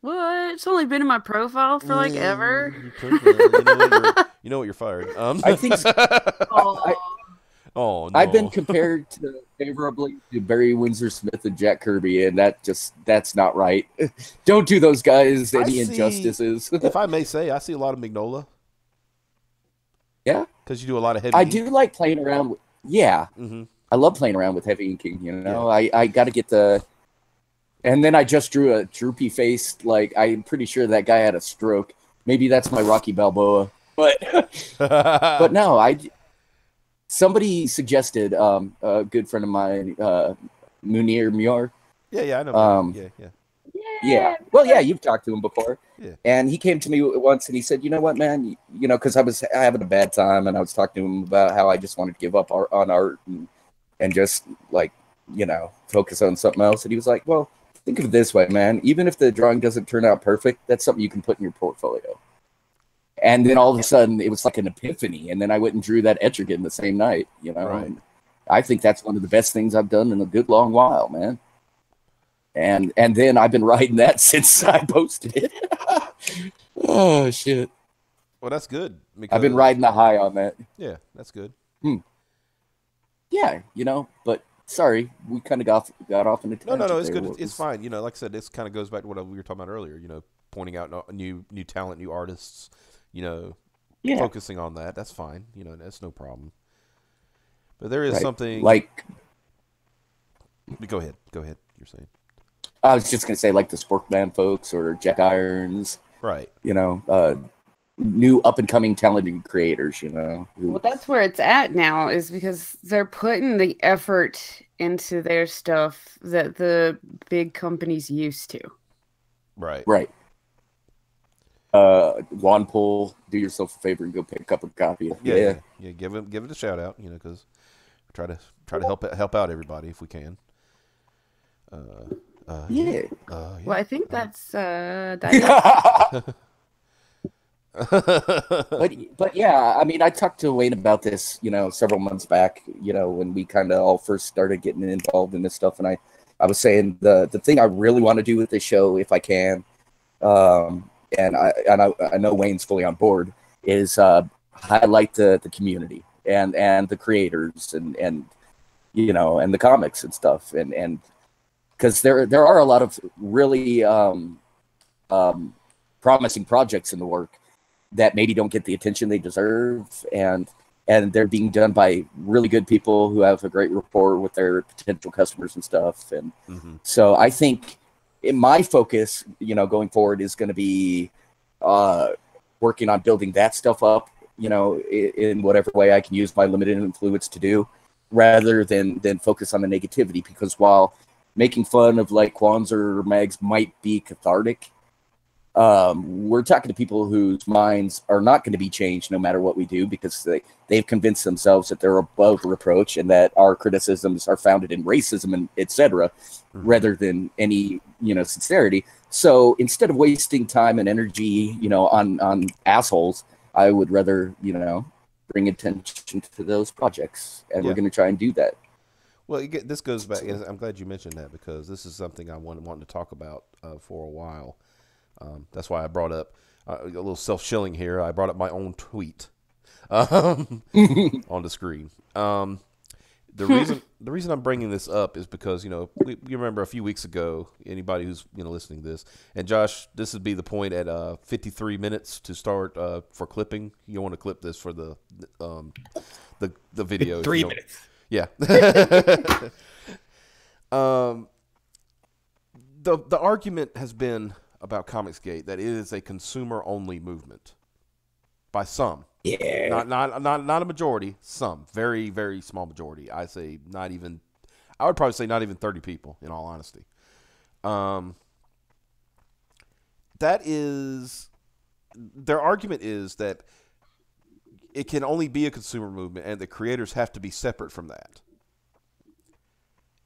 What? It's only been in my profile for like ever. You know what? You're fired. I think Oh, Oh no. I've been compared favorably to Barry Windsor Smith and Jack Kirby, and that's not right. Don't do those guys any injustices. If I may say, I see a lot of Mignola. Yeah. Because you do a lot of heavy. I do like playing around. Yeah, Mm-hmm. I love playing around with heavy inking. You know, I got to get the. And then I just drew a droopy face. Like I'm pretty sure that guy had a stroke. Maybe that's my Rocky Balboa. But no, somebody suggested a good friend of mine, Munir Muir. Yeah, I know. Yeah. Well, yeah, you've talked to him before. Yeah. And he came to me once and he said, you know what, man, because I was having a bad time and I was talking to him about how I just wanted to give up on art and just like, focus on something else. And he was like, well, think of it this way, man. Even if the drawing doesn't turn out perfect, that's something you can put in your portfolio. And then all of a sudden it was like an epiphany. And then I went and drew that Etrigan the same night, Right. And I think that's one of the best things I've done in a good long while, man. And then I've been riding that since I posted it. Oh, shit. Well, that's good. I've been riding the high on that. Yeah, that's good. Yeah, but sorry, we kind of got off in a tangent. No, it's good. It's fine. Like I said, this kind of goes back to what we were talking about earlier, pointing out new talent, new artists, focusing on that. That's fine. That's no problem. But there is something like. Go ahead. You're saying. I was just gonna say like the Sporkman folks or Jack Irons, right? New up and coming talented creators. Well, that's where it's at now, is because they're putting the effort into their stuff that the big companies used to. Right. Wanpool, do yourself a favor and go pick up a copy. Yeah. Give it a shout out, because try to help out everybody if we can. Yeah. Well, I think that's that. But yeah, I mean, I talked to Wayne about this, several months back, when we kind of all first started getting involved in this stuff, and I was saying the thing I really want to do with this show, if I can, and I know Wayne's fully on board, is highlight the community and the creators and the comics and stuff, and because there are a lot of really promising projects in the work that maybe don't get the attention they deserve, and they're being done by really good people who have a great rapport with their potential customers and stuff. And so I think my focus, going forward is going to be working on building that stuff up, in whatever way I can use my limited influence to do, rather than focus on the negativity. Because while making fun of like Kwanzaa or Mags might be cathartic, we're talking to people whose minds are not going to be changed no matter what we do, because they've convinced themselves that they're above reproach and that our criticisms are founded in racism and etc., rather than any sincerity. So instead of wasting time and energy on assholes, I would rather bring attention to those projects, and we're going to try and do that. Well, this goes back. I'm glad you mentioned that, because this is something I wanted to talk about for a while. That's why I brought up a little self-shilling here. I brought up my own tweet on the screen. The reason I'm bringing this up is because you remember a few weeks ago. Anybody who's listening to this, and Josh, this would be the point at 53 minutes to start for clipping. You want to clip this for the video. 3 minutes. Yeah. The argument has been about Comicsgate that it is a consumer-only movement by some. Yeah. Not a majority. Some very, very small majority. I would probably say not even 30 people, in all honesty. Their argument is that it can only be a consumer movement, and the creators have to be separate from that.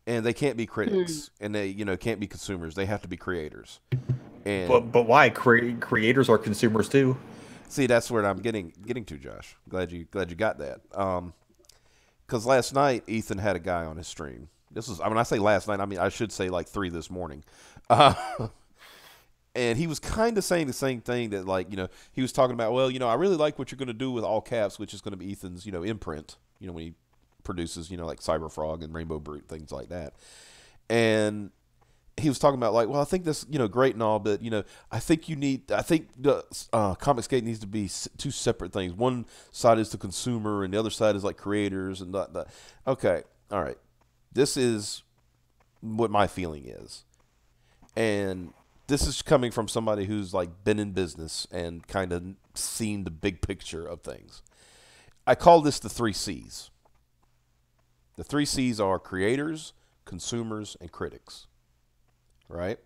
And they can't be critics, and they can't be consumers. They have to be creators. And But why? Creators are consumers too. See, that's where I'm getting to, Josh. Glad you got that. Because last night Ethan had a guy on his stream. When I say last night, I should say like 3 this morning. And he was kind of saying the same thing that he was talking about. Well, I really like what you're going to do with all caps, which is going to be Ethan's imprint. When he produces like Cyberfrog and Rainbow Brute, things like that. And he was talking about like, well, I think this, great and all, but I think the Comicsgate needs to be two separate things. One side is the consumer, and the other side is like creators and that. Okay, all right. This is what my feeling is, and this is coming from somebody who's like been in business and kind of seen the big picture of things. I call this the 3 C's. The 3 C's are creators, consumers, and critics. Right?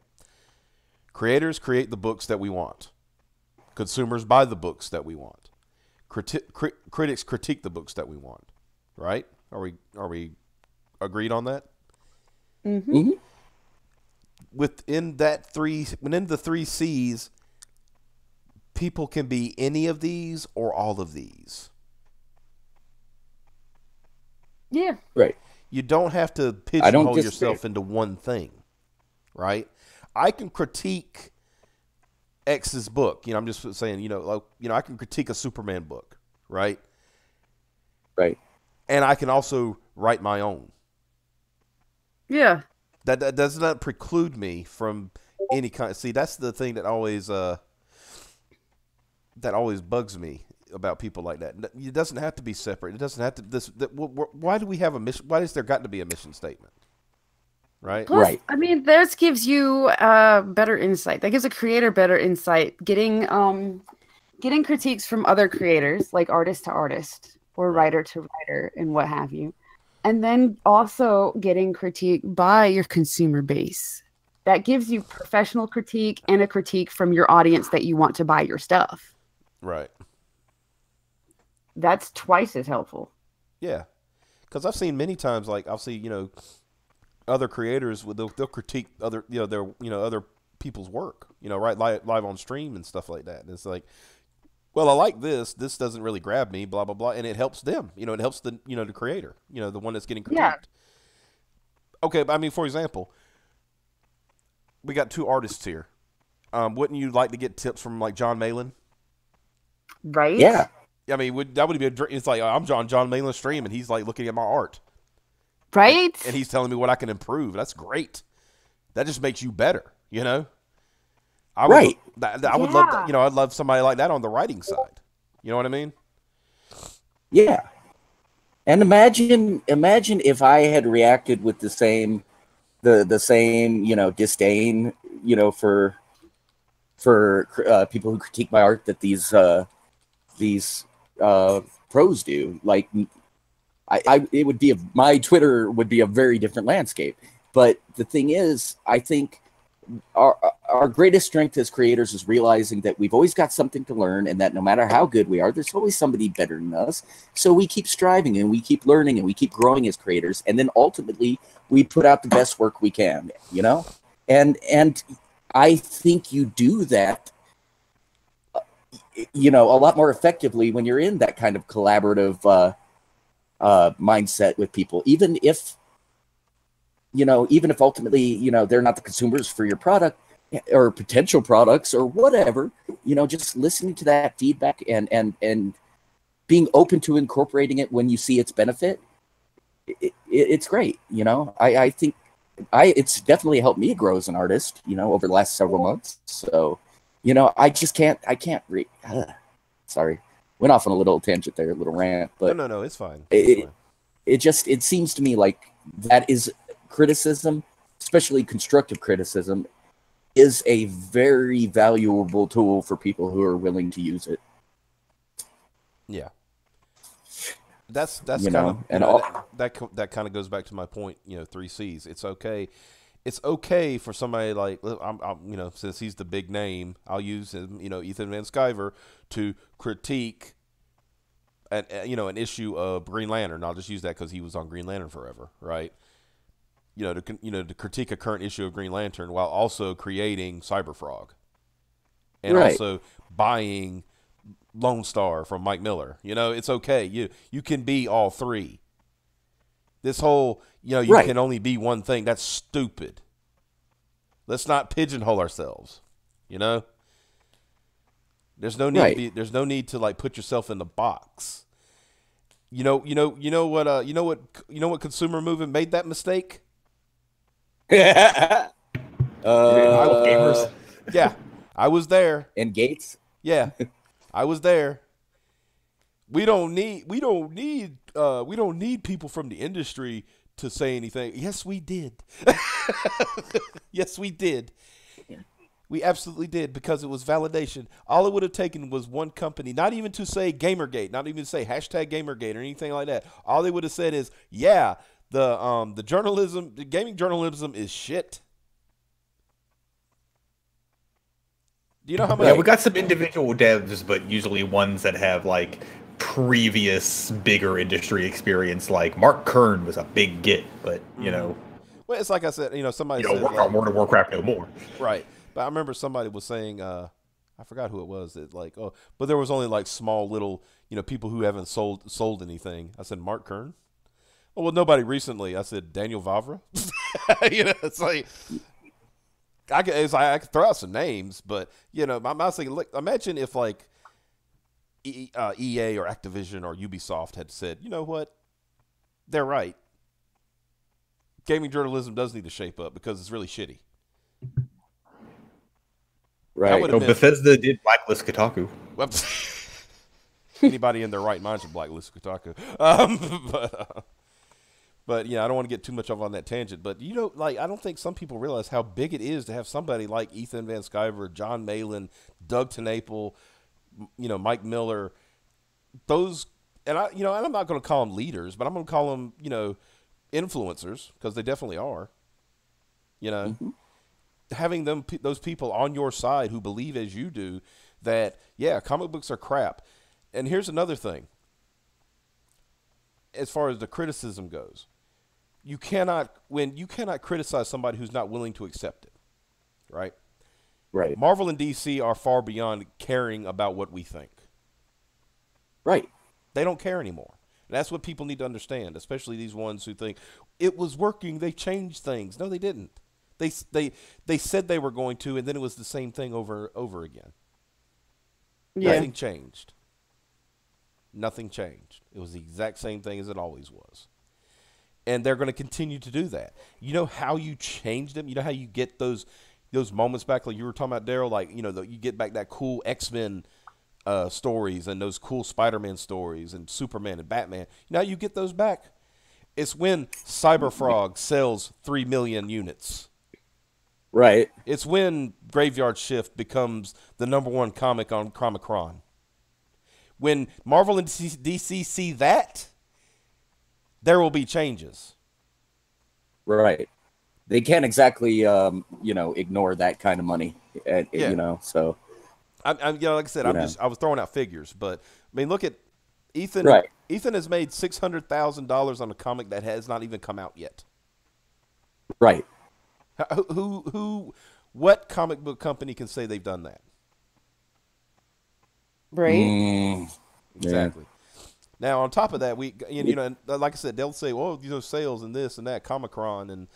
Creators create the books that we want. Consumers buy the books that we want. Critics critique the books that we want. Right? Are we agreed on that? Mm-hmm. Mm-hmm. Within the 3 C's, people can be any of these or all of these. Yeah. Right. You don't have to pigeonhole yourself into one thing. Right? I can critique X's book. I'm just saying, I can critique a Superman book, right? Right. And I can also write my own. Yeah. That does not preclude me from any kind. See, that's the thing that always bugs me about people like that. It doesn't have to be separate. It doesn't have to. Why do we have a mission? Why has there got to be a mission statement? Right. Plus, Right. I mean, this gives you better insight. That gives a creator better insight. Getting critiques from other creators, like artist to artist or writer to writer, and what have you, and then also getting critique by your consumer base. That gives you professional critique and a critique from your audience that you want to buy your stuff. Right. That's twice as helpful. Yeah, because I've seen many times, like I'll see, other creators they'll critique other other people's work, right, live on stream and stuff like that. And it's like, well, I like this doesn't really grab me, blah blah blah, and it helps them, it helps the the creator, the one that's getting critiqued. Yeah. Okay, but I mean, for example, we got 2 artists here. Wouldn't you like to get tips from like John Malin? Right? Yeah. I mean, that would be it's like I'm John Malin's stream, and he's like looking at my art. Right? And he's telling me what I can improve. That's great. That just makes you better, I would, Right. I would love that, I'd love somebody like that on the writing side. You know what I mean? Yeah. And imagine if I had reacted with the same disdain, for people who critique my art that these pros do. Like, it would be my Twitter would be a very different landscape. But the thing is, I think our greatest strength as creators is realizing that we've always got something to learn, and that no matter how good we are, there's always somebody better than us. So we keep striving, and we keep learning, and we keep growing as creators, and then ultimately we put out the best work we can. And I think you do that a lot more effectively when you're in that kind of collaborative mindset with people, even if ultimately, they're not the consumers for your product or potential products or whatever, just listening to that feedback and being open to incorporating it when you see its benefit. It's great. I think it's definitely helped me grow as an artist, over the last several months. So, I can't sorry. Went off on a little tangent there, a little rant, but no, it's fine. It seems to me like that is criticism, especially constructive criticism, is a very valuable tool for people who are willing to use it. Yeah. That's that kind of goes back to my point, 3 C's. It's okay. It's okay for somebody like I'm since he's the big name, I'll use him, Ethan Van Sciver, to critique an issue of Green Lantern. I'll just use that because he was on Green Lantern forever, right? To critique a current issue of Green Lantern while also creating Cyberfrog, and also buying Lone Star from Mike Miller. It's okay. You can be all 3. This whole you can only be one thing. That's stupid. Let's not pigeonhole ourselves. There's no need. There's no need to like put yourself in the box. You know what consumer movement made that mistake? Gamers. Yeah, I was there. And Gates. Yeah, I was there. We don't need people from the industry to say anything. Yes, we did. Yes, we did. We absolutely did, because it was validation. All it would have taken was one company, not even to say Gamergate, not even to say hashtag Gamergate or anything like that. All they would have said is, yeah, the journalism, the gaming journalism is shit. Do you know how much? Yeah, we got some individual devs, but usually ones that have like previous bigger industry experience. Like Mark Kern was a big get, but you know, Well, it's like I said, somebody said work on World of Warcraft no more. right. But I remember somebody was saying, I forgot who it was. That but there was only like small little, people who haven't sold anything. I said Mark Kern. Oh, well, nobody recently. I said Daniel Vavra. It's like I could throw out some names, but I was thinking, look, imagine if like EA or Activision or Ubisoft had said, you know what, they're right. Gaming journalism does need to shape up because it's really shitty. Right. Oh, Bethesda did blacklist Kotaku. Well, anybody in their right mind should blacklist Kotaku. But I don't want to get too much off on that tangent. But I don't think some people realize how big it is to have somebody like Ethan Van Sciver, John Malin, Doug TenNapel, Mike Miller. Those, and and I'm not going to call them leaders, but I'm going to call them, influencers, because they definitely are. Having those people on your side who believe as you do that, yeah, comic books are crap. And here's another thing. As far as the criticism goes, you cannot criticize somebody who's not willing to accept it, right? Right. Marvel and DC are far beyond caring about what we think. Right. They don't care anymore. And that's what people need to understand, especially these ones who think it was working, they changed things. No, they didn't. They said they were going to, and then it was the same thing over again. Yeah. Nothing changed. Nothing changed. It was the exact same thing as it always was. And they're going to continue to do that. You know how you change them? You know how you get those moments back, like you were talking about, Darrell, like, you get back that cool X-Men stories and those cool Spider-Man stories and Superman and Batman. Now you get those back. It's when Cyberfrog sells 3 million units. Right. It's when Graveyard Shift becomes the #1 comic on Comicron. When Marvel and DC see that, there will be changes. Right. They can't exactly, ignore that kind of money. So. Like I said, I was throwing out figures, but I mean, look at Ethan. Right. Ethan has made $600,000 on a comic that has not even come out yet. Right. What comic book company can say they've done that? Right. Exactly. Yeah. Now, on top of that, like I said, they'll say, "Well, sales and this and that, Comicron," and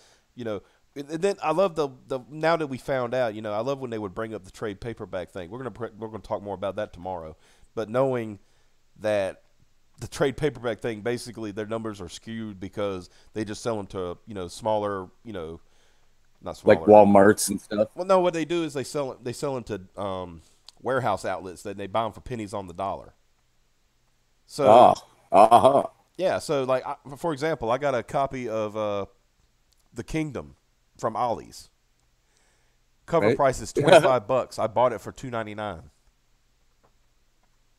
And then I love the now that we found out, I love when they would bring up the trade paperback thing. We're gonna talk more about that tomorrow. But knowing that the trade paperback thing, basically their numbers are skewed because they just sell them to smaller, not smaller, like Walmarts and stuff. Well, no, what they do is they sell them to warehouse outlets that they buy them for pennies on the dollar. So, yeah. So, like for example, I got a copy of The Kingdom from Ollie's. Cover price is $25. I bought it for $2.99.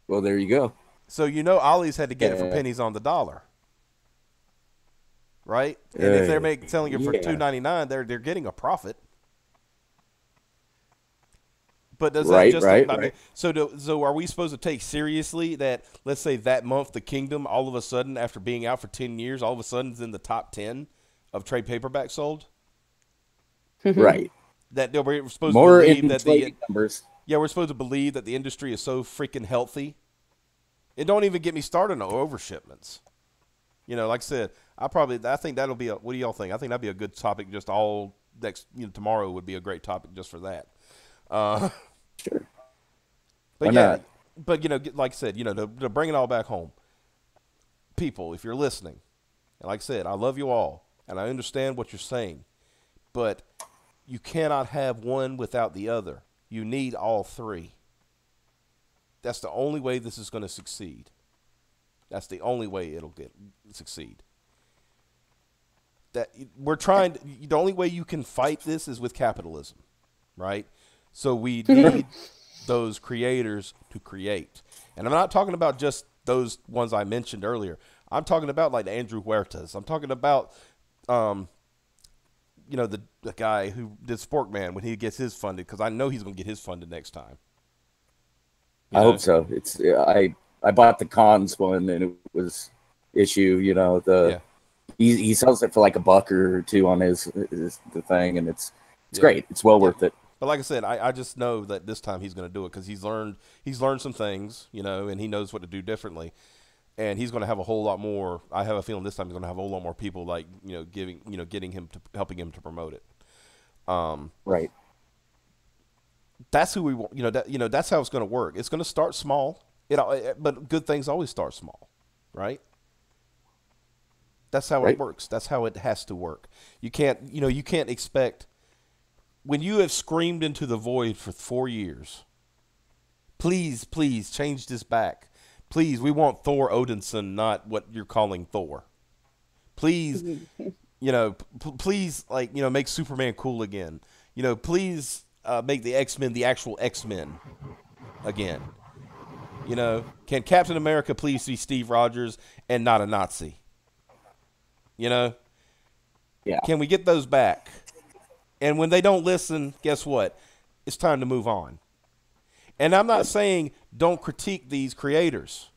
Well, there you go. So Ollie's had to get it for pennies on the dollar, right? And if they're selling it for $2.99, they're getting a profit. But does that just right. So are we supposed to take seriously that, let's say that month, The Kingdom, all of a sudden after being out for 10 years, all of a sudden is in the top 10 of trade paperbacks sold? Right. That we're supposed more to believe that the numbers. Yeah, we're supposed to believe that the industry is so freaking healthy. It don't even get me started on overshipments. Like I said, I think that'll be what do y'all think? I think that'd be a good topic. Just all next, tomorrow would be a great topic just for that. Sure. But Why not? But like I said, to bring it all back home, people, if you're listening, and like I said, I love you all, and I understand what you're saying, but you cannot have one without the other. You need all three. That's the only way this is going to succeed. That's the only way it'll succeed. That we're trying. The only way you can fight this is with capitalism, right? So we need those creators to create, and I'm not talking about just those ones I mentioned earlier. I'm talking about like Andrew Huertas. I'm talking about, the guy who did Sporkman when he gets his funded, because I know he's going to get his funded next time. I hope so. It's I bought the cons one and it was issue. He sells it for like $1 or $2 on the thing, and it's great. It's well worth it. But like I said, I just know that this time he's going to do it because he's learned some things, and he knows what to do differently, and he's going to have a whole lot more. I have a feeling this time he's going to have a whole lot more people getting him to helping him to promote it. Right. That's who we want. That's how it's going to work. It's going to start small. But good things always start small, right? That's how it works. That's how it has to work. You can't expect, when you have screamed into the void for 4 years, please change this back. Please, we want Thor Odinson, not what you're calling Thor. Please, please, make Superman cool again. Please make the X-Men the actual X-Men again. Can Captain America please be Steve Rogers and not a Nazi? Yeah. Can we get those back? And when they don't listen, guess what? It's time to move on. And I'm not saying don't critique these creators.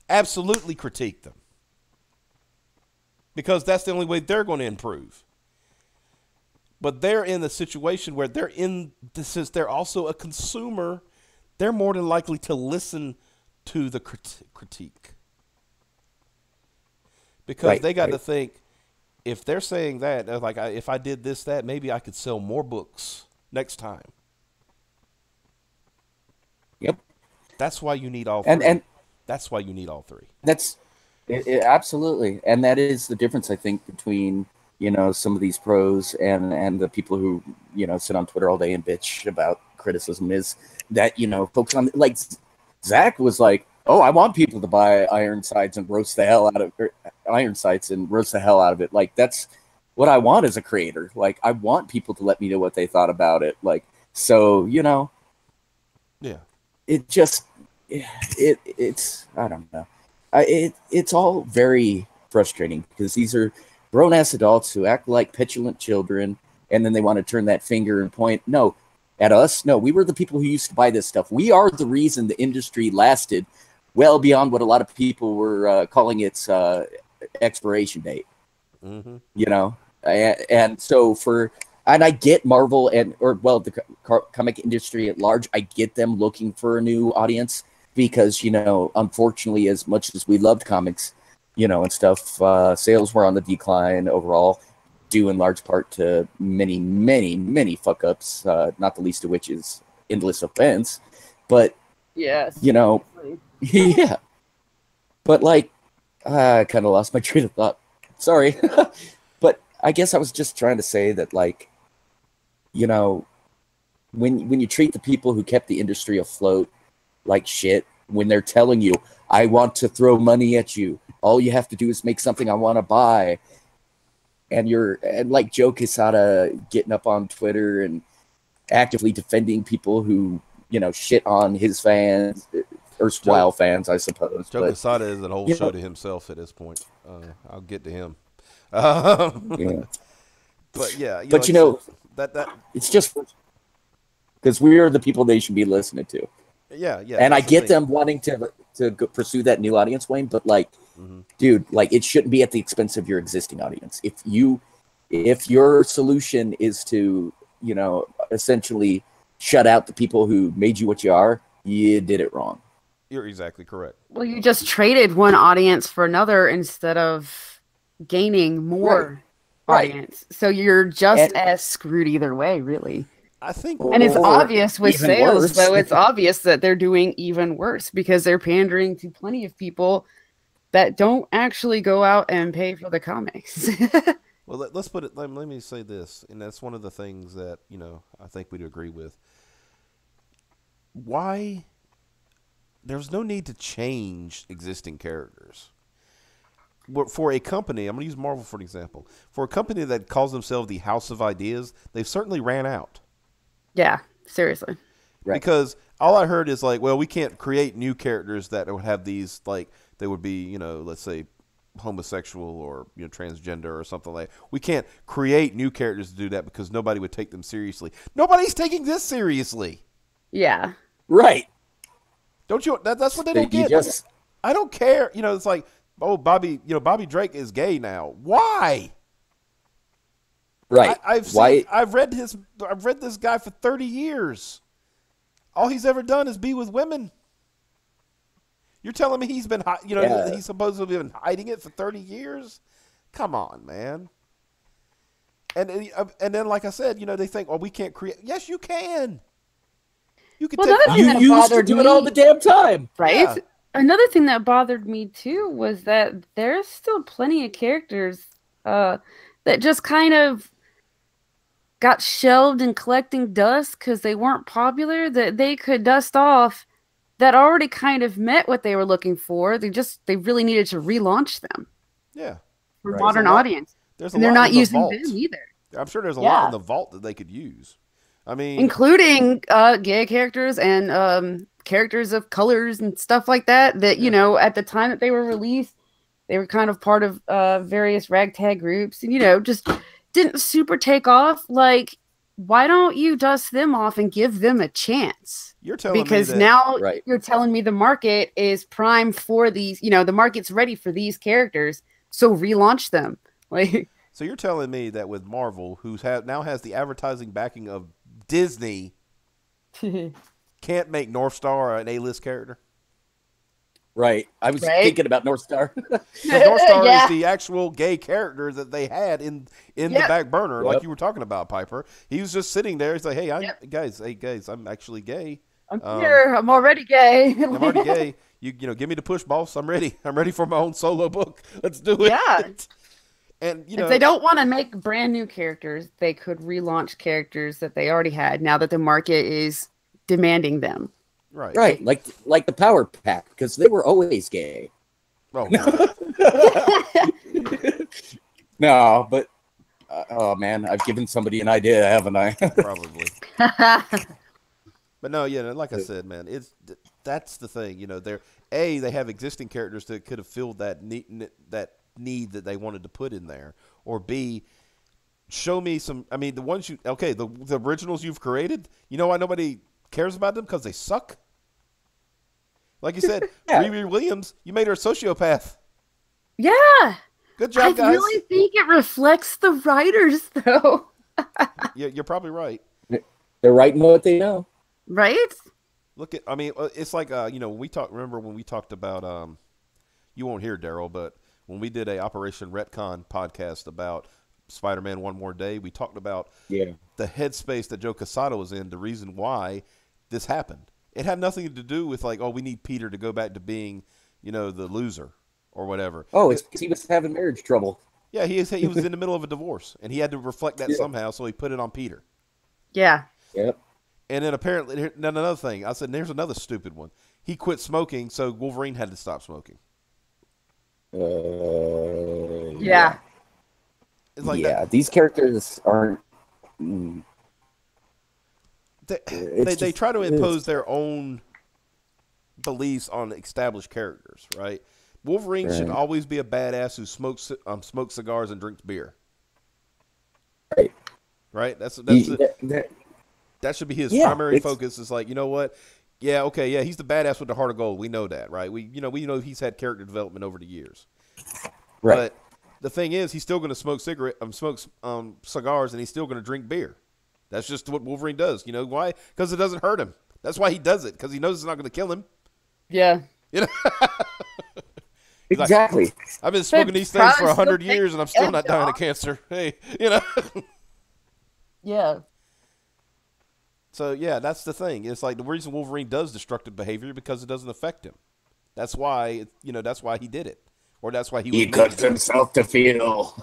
Absolutely critique them. Because that's the only way they're going to improve. But they're in the situation where since they're also a consumer, they're more than likely to listen to the critique. Because they got to think, if they're saying that, if I did this, that, maybe I could sell more books next time. Yep. That's why you need all three. And that's why you need all three. That's absolutely. And that is the difference, I think, between, some of these pros and the people who, sit on Twitter all day and bitch about criticism, is that, folks on, like, Zach was like, oh, I want people to buy Ironsides and roast the hell out of it. Like, that's what I want as a creator. Like, I want people to let me know what they thought about it. Like, so, yeah, it just, it's, I don't know. It's all very frustrating because these are grown-ass adults who act like petulant children, and then they want to turn that finger and point, at us. No, we were the people who used to buy this stuff. We are the reason the industry lasted well beyond what a lot of people were calling its expiration date. Mm-hmm. And so and I get Marvel the comic industry at large. I get them looking for a new audience because, unfortunately, as much as we loved comics, and stuff, sales were on the decline overall, due in large part to many, many, many fuck ups, not the least of which is Endless Offense. But, yes, yeah. But, I kind of lost my train of thought. Sorry. But I guess I was just trying to say that, when you treat the people who kept the industry afloat like shit, when they're telling you, I want to throw money at you, all you have to do is make something I want to buy. And like Joe Quesada getting up on Twitter and actively defending people who, shit on his fans, erstwhile fans, I suppose. Joe Quesada is a whole show to himself at this point. I'll get to him. Yeah. But yeah, that it's just because we are the people they should be listening to. Yeah. And I get them wanting to pursue that new audience, Wayne, but dude, it shouldn't be at the expense of your existing audience. If your solution is to, essentially shut out the people who made you what you are, you did it wrong. You're exactly correct. Well, you just traded one audience for another instead of gaining more audience. So you're just as screwed either way, really. I think, and it's obvious with sales, worse. though. It's obvious that they're doing even worse because they're pandering to plenty of people that don't actually go out and pay for the comics. Well, let's put it. Let me say this, and that's one of the things that I think we'd agree with. Why? There's no need to change existing characters. For a company, I'm going to use Marvel for an example. For a company that calls themselves the House of Ideas, they've certainly ran out. Yeah, seriously. Right. Because all I heard is like, well, we can't create new characters that would have these, like, they would be, let's say, homosexual or transgender or something like that. We can't create new characters to do that because nobody would take them seriously. Nobody's taking this seriously. Yeah. Right. Don't you? That's what they don't get. Just... I don't care. It's like, oh, Bobby Drake is gay now. Why? Right. I've read this guy for 30 years. All he's ever done is be with women. You're telling me he's been, he's supposedly been hiding it for 30 years? Come on, man. And then, like I said, they think, oh, we can't create. Yes, you can. You can. You used to do it all the damn time, right? Yeah. Another thing that bothered me too was that there's still plenty of characters that just kind of got shelved and collecting dust because they weren't popular, that they could dust off, that already kind of met what they were looking for. They really needed to relaunch them. Yeah. For modern audience. And they're not using them either. I'm sure there's a lot in the vault that they could use. I mean, including gay characters and characters of colors and stuff like that. That at the time that they were released, they were kind of part of various ragtag groups, and just didn't super take off. Like, why don't you dust them off and give them a chance? You're telling because me that, now right. You're telling me the market is prime for these. The market's ready for these characters, so relaunch them. Like, so you're telling me that with Marvel, who now has the advertising backing of Disney, can't make North Star an A-list character? Right. I was thinking about North Star. North Star is the actual gay character that they had in the back burner, like you were talking about, Piper. He was just sitting there. He's like, hey, guys, I'm actually gay. I'm here. I'm already gay. I'm already gay. You give me the push, boss. I'm ready. I'm ready for my own solo book. Let's do it. Yeah. And if they don't want to make brand new characters, they could relaunch characters that they already had now that the market is demanding them. Right. Right. Like the Power Pack, because they were always gay. Oh, no, but oh man, I've given somebody an idea, haven't I? Probably. But no, like I said, man, that's the thing. They have existing characters that could have filled that need that they wanted to put in there, or B, show me some. I mean, the ones the originals you've created. You know why nobody cares about them? Because they suck. Like you said, Riri Williams, you made her a sociopath. Yeah. Good job, guys. I really think it reflects the writers, though. You're probably right. They're writing what they know. Right? It's like, when we talked about, you won't hear Darrell, but when we did a Operation Retcon podcast about Spider-Man One More Day, we talked about the headspace that Joe Quesada was in, the reason why this happened. It had nothing to do with like, oh, we need Peter to go back to being, the loser or whatever. Oh, it's because he was having marriage trouble. Yeah, he was in the middle of a divorce, and he had to reflect that somehow, so he put it on Peter. Yeah. Yep. And then apparently, another thing, I said, there's another stupid one. He quit smoking, so Wolverine had to stop smoking. Yeah. It's like these characters aren't. They try to impose their own beliefs on established characters, right? Wolverine should always be a badass who smokes cigars and drinks beer. Right. Right? That should be his primary focus. Is like, you know what? Yeah, okay, yeah, he's the badass with the heart of gold. We know that, right? We know he's had character development over the years. Right. But the thing is, he's still going to smoke cigars, and he's still going to drink beer. That's just what Wolverine does. You know why? Because it doesn't hurt him. That's why he does it, because he knows it's not going to kill him. Yeah. Exactly. Like, I've been smoking these things for 100 years, and I'm still not dying of cancer. Hey, Yeah. So, yeah, that's the thing. It's like the reason Wolverine does destructive behavior because it doesn't affect him. That's why, that's why he did it. or that's why he He would cuts himself to feel.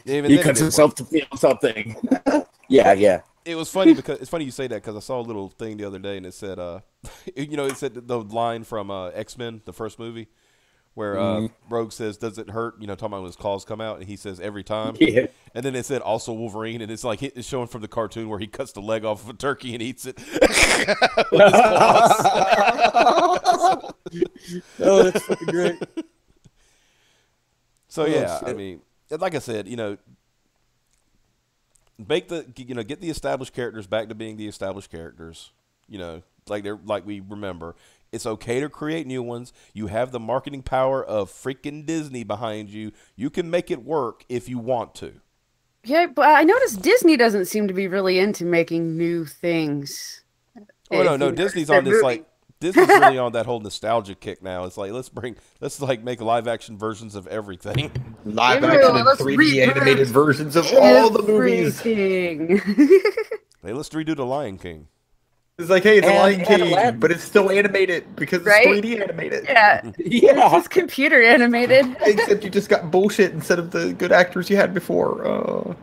He cuts himself to feel something. Yeah. It was funny because it's funny you say that because I saw a little thing the other day and it said, it said the line from X-Men, the first movie, where Rogue says, "Does it hurt?" Talking about when his claws come out, and he says, "Every time." Yeah. And then it said also Wolverine, and it's like it's showing from the cartoon where he cuts the leg off of a turkey and eats it with his claws. Oh, that's fucking great. So yeah, I mean, like I said, get the established characters back to being the established characters. Like we remember. It's okay to create new ones. You have the marketing power of freaking Disney behind you. You can make it work if you want to. Yeah, but I noticed Disney doesn't seem to be really into making new things. Oh no, Disney's on this Disney's really on that whole nostalgia kick now. It's like let's make live action versions of everything. Live action and 3D animated versions of all the movies. Hey, let's redo The Lion King. It's like, hey, it's a Lion King, but it's still animated because it's 3D animated. Yeah. It's computer animated. Except you just got bullshit instead of the good actors you had before.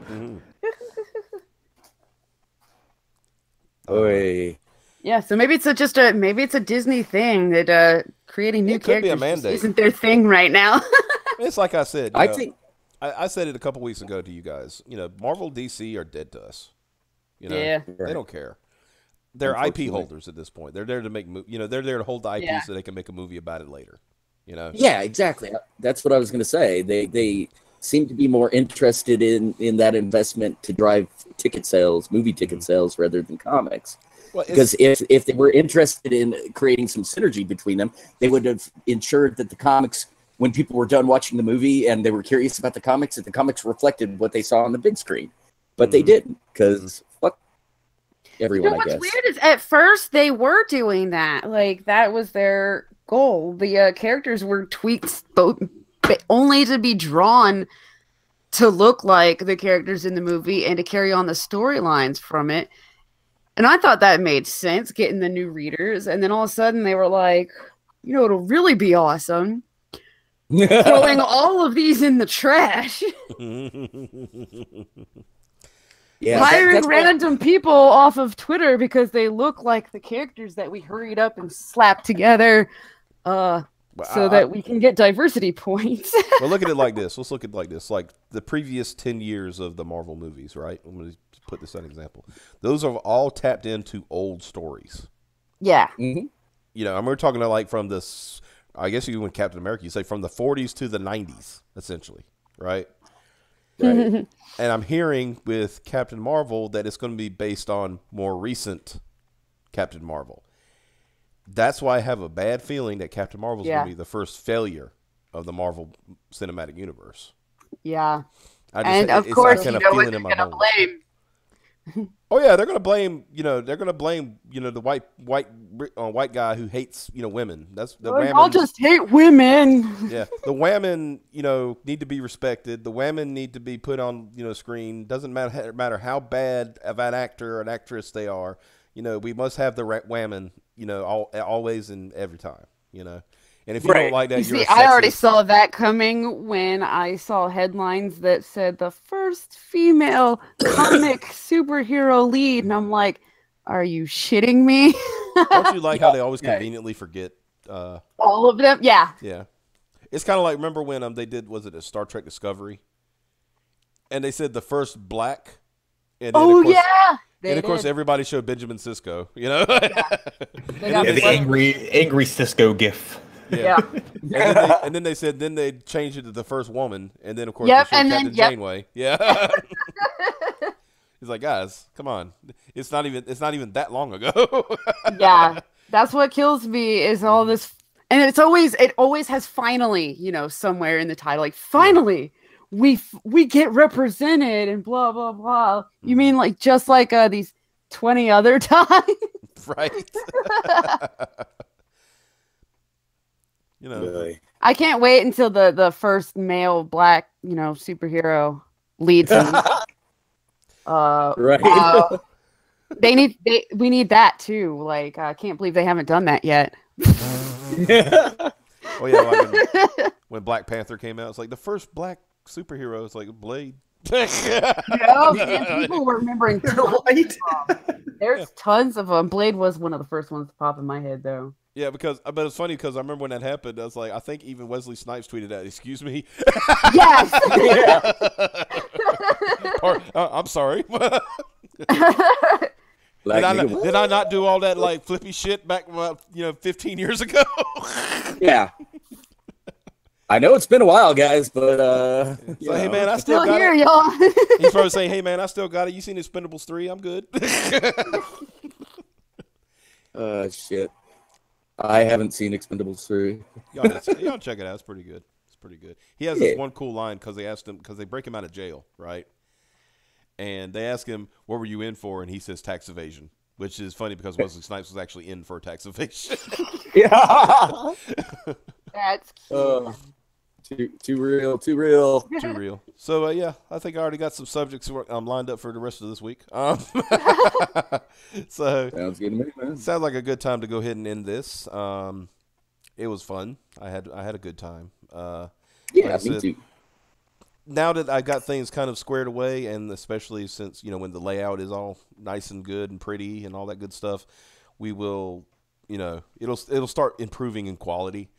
Oy. Yeah, so maybe it's a Disney thing that creating new characters isn't their thing right now. It's like I said. I think I said it a couple weeks ago to you guys. Marvel, DC are dead to us. Yeah, they don't care. They're IP holders at this point. They're there to make, they're there to hold the IP so they can make a movie about it later. Yeah, exactly. That's what I was going to say. They seem to be more interested in that investment to drive ticket sales, movie ticket sales, rather than comics. Well, because if they were interested in creating some synergy between them, they would have ensured that the comics, when people were done watching the movie and they were curious about the comics, that the comics reflected what they saw on the big screen. But they didn't, because fuck everyone, I guess. What's weird is at first they were doing that. Like, that was their goal. The characters were tweaked only to be drawn to look like the characters in the movie and to carry on the storylines from it. And I thought that made sense, getting the new readers. And then all of a sudden they were like, it'll really be awesome. Throwing all of these in the trash. Yeah, hiring random people off of Twitter because they look like the characters that we hurried up and slapped together so that we can get diversity points. Well, look at it like this. Let's look at it like this. Like the previous 10 years of the Marvel movies, right? I'm going to put this as an example. Those are all tapped into old stories. Yeah. Mm-hmm. And we're talking like from this, I guess you went Captain America, you say from the 40s to the 90s, essentially, right? Right. And I'm hearing with Captain Marvel that it's going to be based on more recent Captain Marvel. That's why I have a bad feeling that Captain Marvel is going to be the first failure of the Marvel Cinematic Universe. Yeah. Of course, you know what they're going to blame. Oh yeah, they're gonna blame. The white guy who hates women. That's the women. I'll just hate women. Yeah, the women need to be respected. The women need to be put on screen. Doesn't matter how bad of an actor or an actress they are. We must have the women. Always and every time. And if you don't like that, you're a sexist. I already saw that coming when I saw headlines that said the first female comic superhero lead. And I'm like, are you shitting me? Don't you like how they always conveniently forget all of them? Yeah. Yeah. It's kind of like, remember when they did, was it a Star Trek Discovery? And they said the first black. And then, of course, everybody showed Benjamin Sisko, Yeah. The angry Sisko gif. Yeah. And then they said they changed it to the first woman, and then of course they showed Captain Janeway. Yeah. He's like, guys, come on, it's not even that long ago. Yeah, that's what kills me is all this, and it always has finally, somewhere in the title, like finally we get represented and blah blah blah. You mean like just like these 20 other times, right? I can't wait until the first male black, superhero leads. Right. We need that too. Like, I can't believe they haven't done that yet. Oh yeah, when Black Panther came out. It's like the first black superhero. It's like Blade. No, man, people were remembering tons Right? of them. There's tons of them. Blade was one of the first ones to pop in my head, though. Yeah, but it's funny because I remember when that happened. I was like, I think even Wesley Snipes tweeted that. Excuse me. Yes. I'm sorry. Like, Did I not do all that like flippy shit back 15 years ago? yeah. I know it's been a while, guys, but So, hey man, I still got here, it. y'all. He's probably saying, "Hey man, I still got it. You seen Expendables 3? I'm good." shit. I haven't seen Expendables 3. Y'all check it out. It's pretty good. It's pretty good. He has this one cool line because they break him out of jail, right? And they ask him, "What were you in for?" And he says, "Tax evasion," which is funny because Wesley Snipes was actually in for tax evasion. Yeah. That's cute. Too real. Too real. Too real. So yeah, I think I already got some subjects lined up for the rest of this week. So Sounds good to me, man. sounds like a good time to go ahead and end this. It was fun. I had a good time. Yeah, like I me said, too. Now that I got things kind of squared away, and especially since when the layout is all nice and good and pretty and all that good stuff, we will, it'll start improving in quality.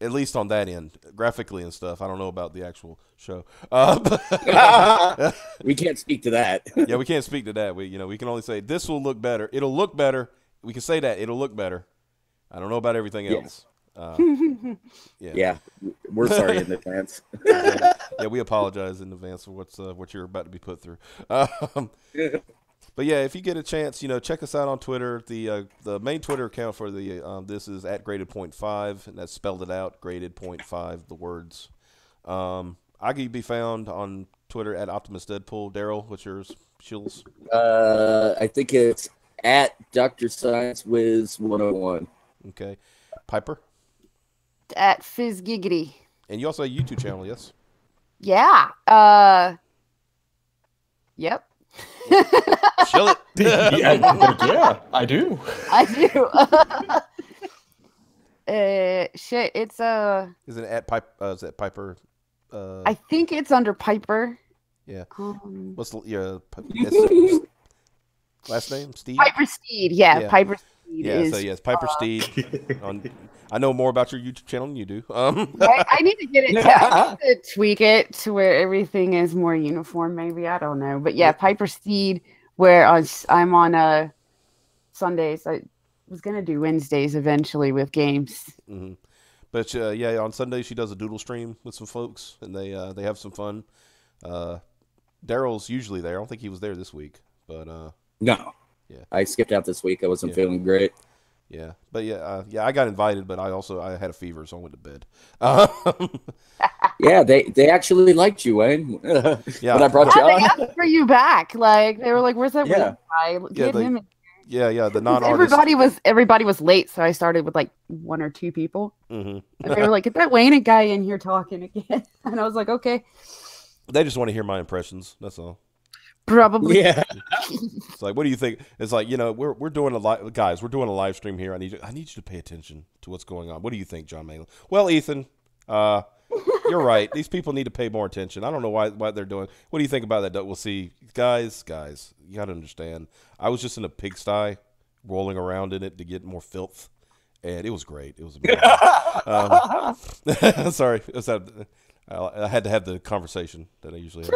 At least on that end, graphically and stuff. I don't know about the actual show. We can't speak to that. Yeah, we can't speak to that. We can only say this will look better. It'll look better. We can say that it'll look better. I don't know about everything else. Yeah, we're sorry in advance. Yeah, we apologize in advance for what you're about to be put through. But yeah, if you get a chance, check us out on Twitter. The main Twitter account for this is @graded.5, and that's spelled it out, graded.5, the words. I can be found on Twitter @OptimusDeadpool. Darrell, what's yours? Shields? I think it's @DrScienceWiz101. Okay. Piper? At Fizz Giggity. And you also have a YouTube channel, yes? Yeah. Yep. Chill it. Yeah, I do. I do. Shit, it's Is it is that Piper? I think it's under Piper. Yeah. What's What's your last name? Steve? Piper Steed? Yeah, Yeah. Piper Steed Yeah, is. so yes, Piper Steed. I know more about your YouTube channel than you do. I need to get it. I need to tweak it to where everything is more uniform. Maybe I don't know, but yeah, Piper Steed. Where I'm on Sundays. I was gonna do Wednesdays eventually with games. Mm-hmm. But yeah, on Sunday she does a doodle stream with some folks, and they have some fun. Darrell's usually there. I don't think he was there this week, but No. Yeah. I skipped out this week. I wasn't feeling great. yeah. But yeah, I got invited, but I had a fever, so I went to bed. Yeah, they actually liked you, Wayne. Yeah. When I brought you They on. asked for you back. Like they were like, "Where's that Yeah. one guy? Get him." Yeah, the non-artist. Everybody was late, so I started with like one or two people, Mm-hmm. and they were like, "Get that Wayne guy in here talking again." And I was like, "Okay, They just want to hear my impressions. That's all. probably." Yeah. It's like, what do you think? It's like, we're doing we're doing a live stream here. I need you to pay attention to what's going on. What do you think, John Malin? Well, Ethan, you're right. These people need to pay more attention. I don't know why they're doing. What do you think about that? We'll see, guys. You got to understand. I was just in a pigsty, rolling around in it to get more filth, and it was great. It was amazing. Sorry, I had to have the conversation that I usually have.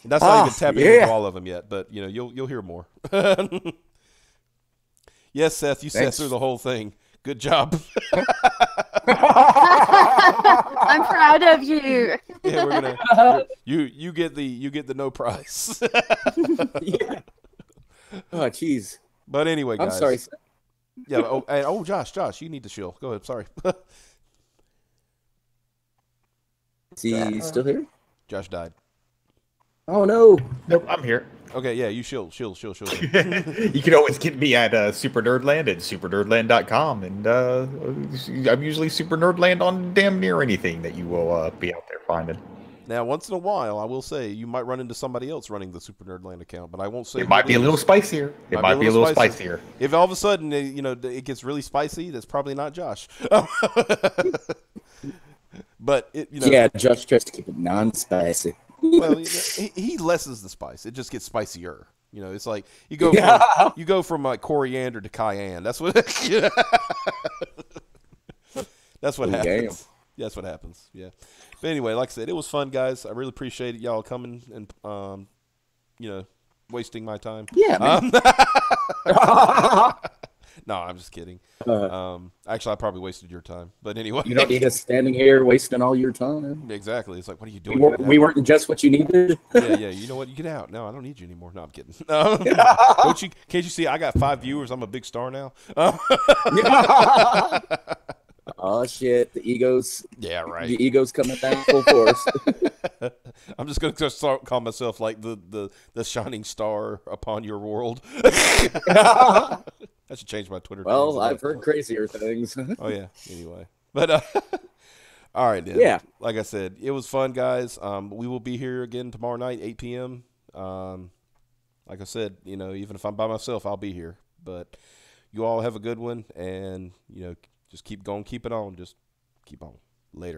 That's not even tapping into all of them yet, but you'll hear more. Yes, Seth, you sat through the whole thing. Good job. I'm proud of you. Yeah, we're gonna. You get the no prize. Yeah. Oh, jeez. But anyway, guys. I'm sorry. Yeah. Josh, you need to chill. Go ahead. Sorry. Is he still here? Josh died. Oh no. Nope, I'm here. Okay, yeah, you chill. You can always get me at Super Nerdland at supernerdland.com, and I'm usually Super Nerdland on damn near anything that you will be out there finding. Now, once in a while, I will say you might run into somebody else running the Super Nerdland account, but I won't say It might be a little spicier. It might be a little spicier. If all of a sudden, it gets really spicy, that's probably not Josh. But yeah, Josh tries to keep it non-spicy. Well, he lessens the spice. It just gets spicier. It's like you go from like coriander to cayenne. That's what. That's what happens. Damn. That's what happens. Yeah. But anyway, like I said, it was fun, guys. I really appreciate y'all coming and wasting my time. Yeah. Man. No, I'm just kidding. Actually, I probably wasted your time. But anyway, you don't need us standing here wasting all your time. Exactly. It's like, what are you doing? We weren't just what you needed. Yeah. You know what? You get out. No, I don't need you anymore. No, I'm kidding. Can't you see? I got 5 viewers. I'm a big star now. Oh shit! The egos. Yeah, right. The egos coming down full force. I'm just gonna start calling myself like the shining star upon your world. I should change my Twitter. Well, I've heard crazier things. Oh yeah. Anyway, but all right, then. Yeah. Like I said, it was fun, guys. We will be here again tomorrow night, 8 p.m. Like I said, even if I'm by myself, I'll be here. But you all have a good one, and just keep going, keep it on, just keep on.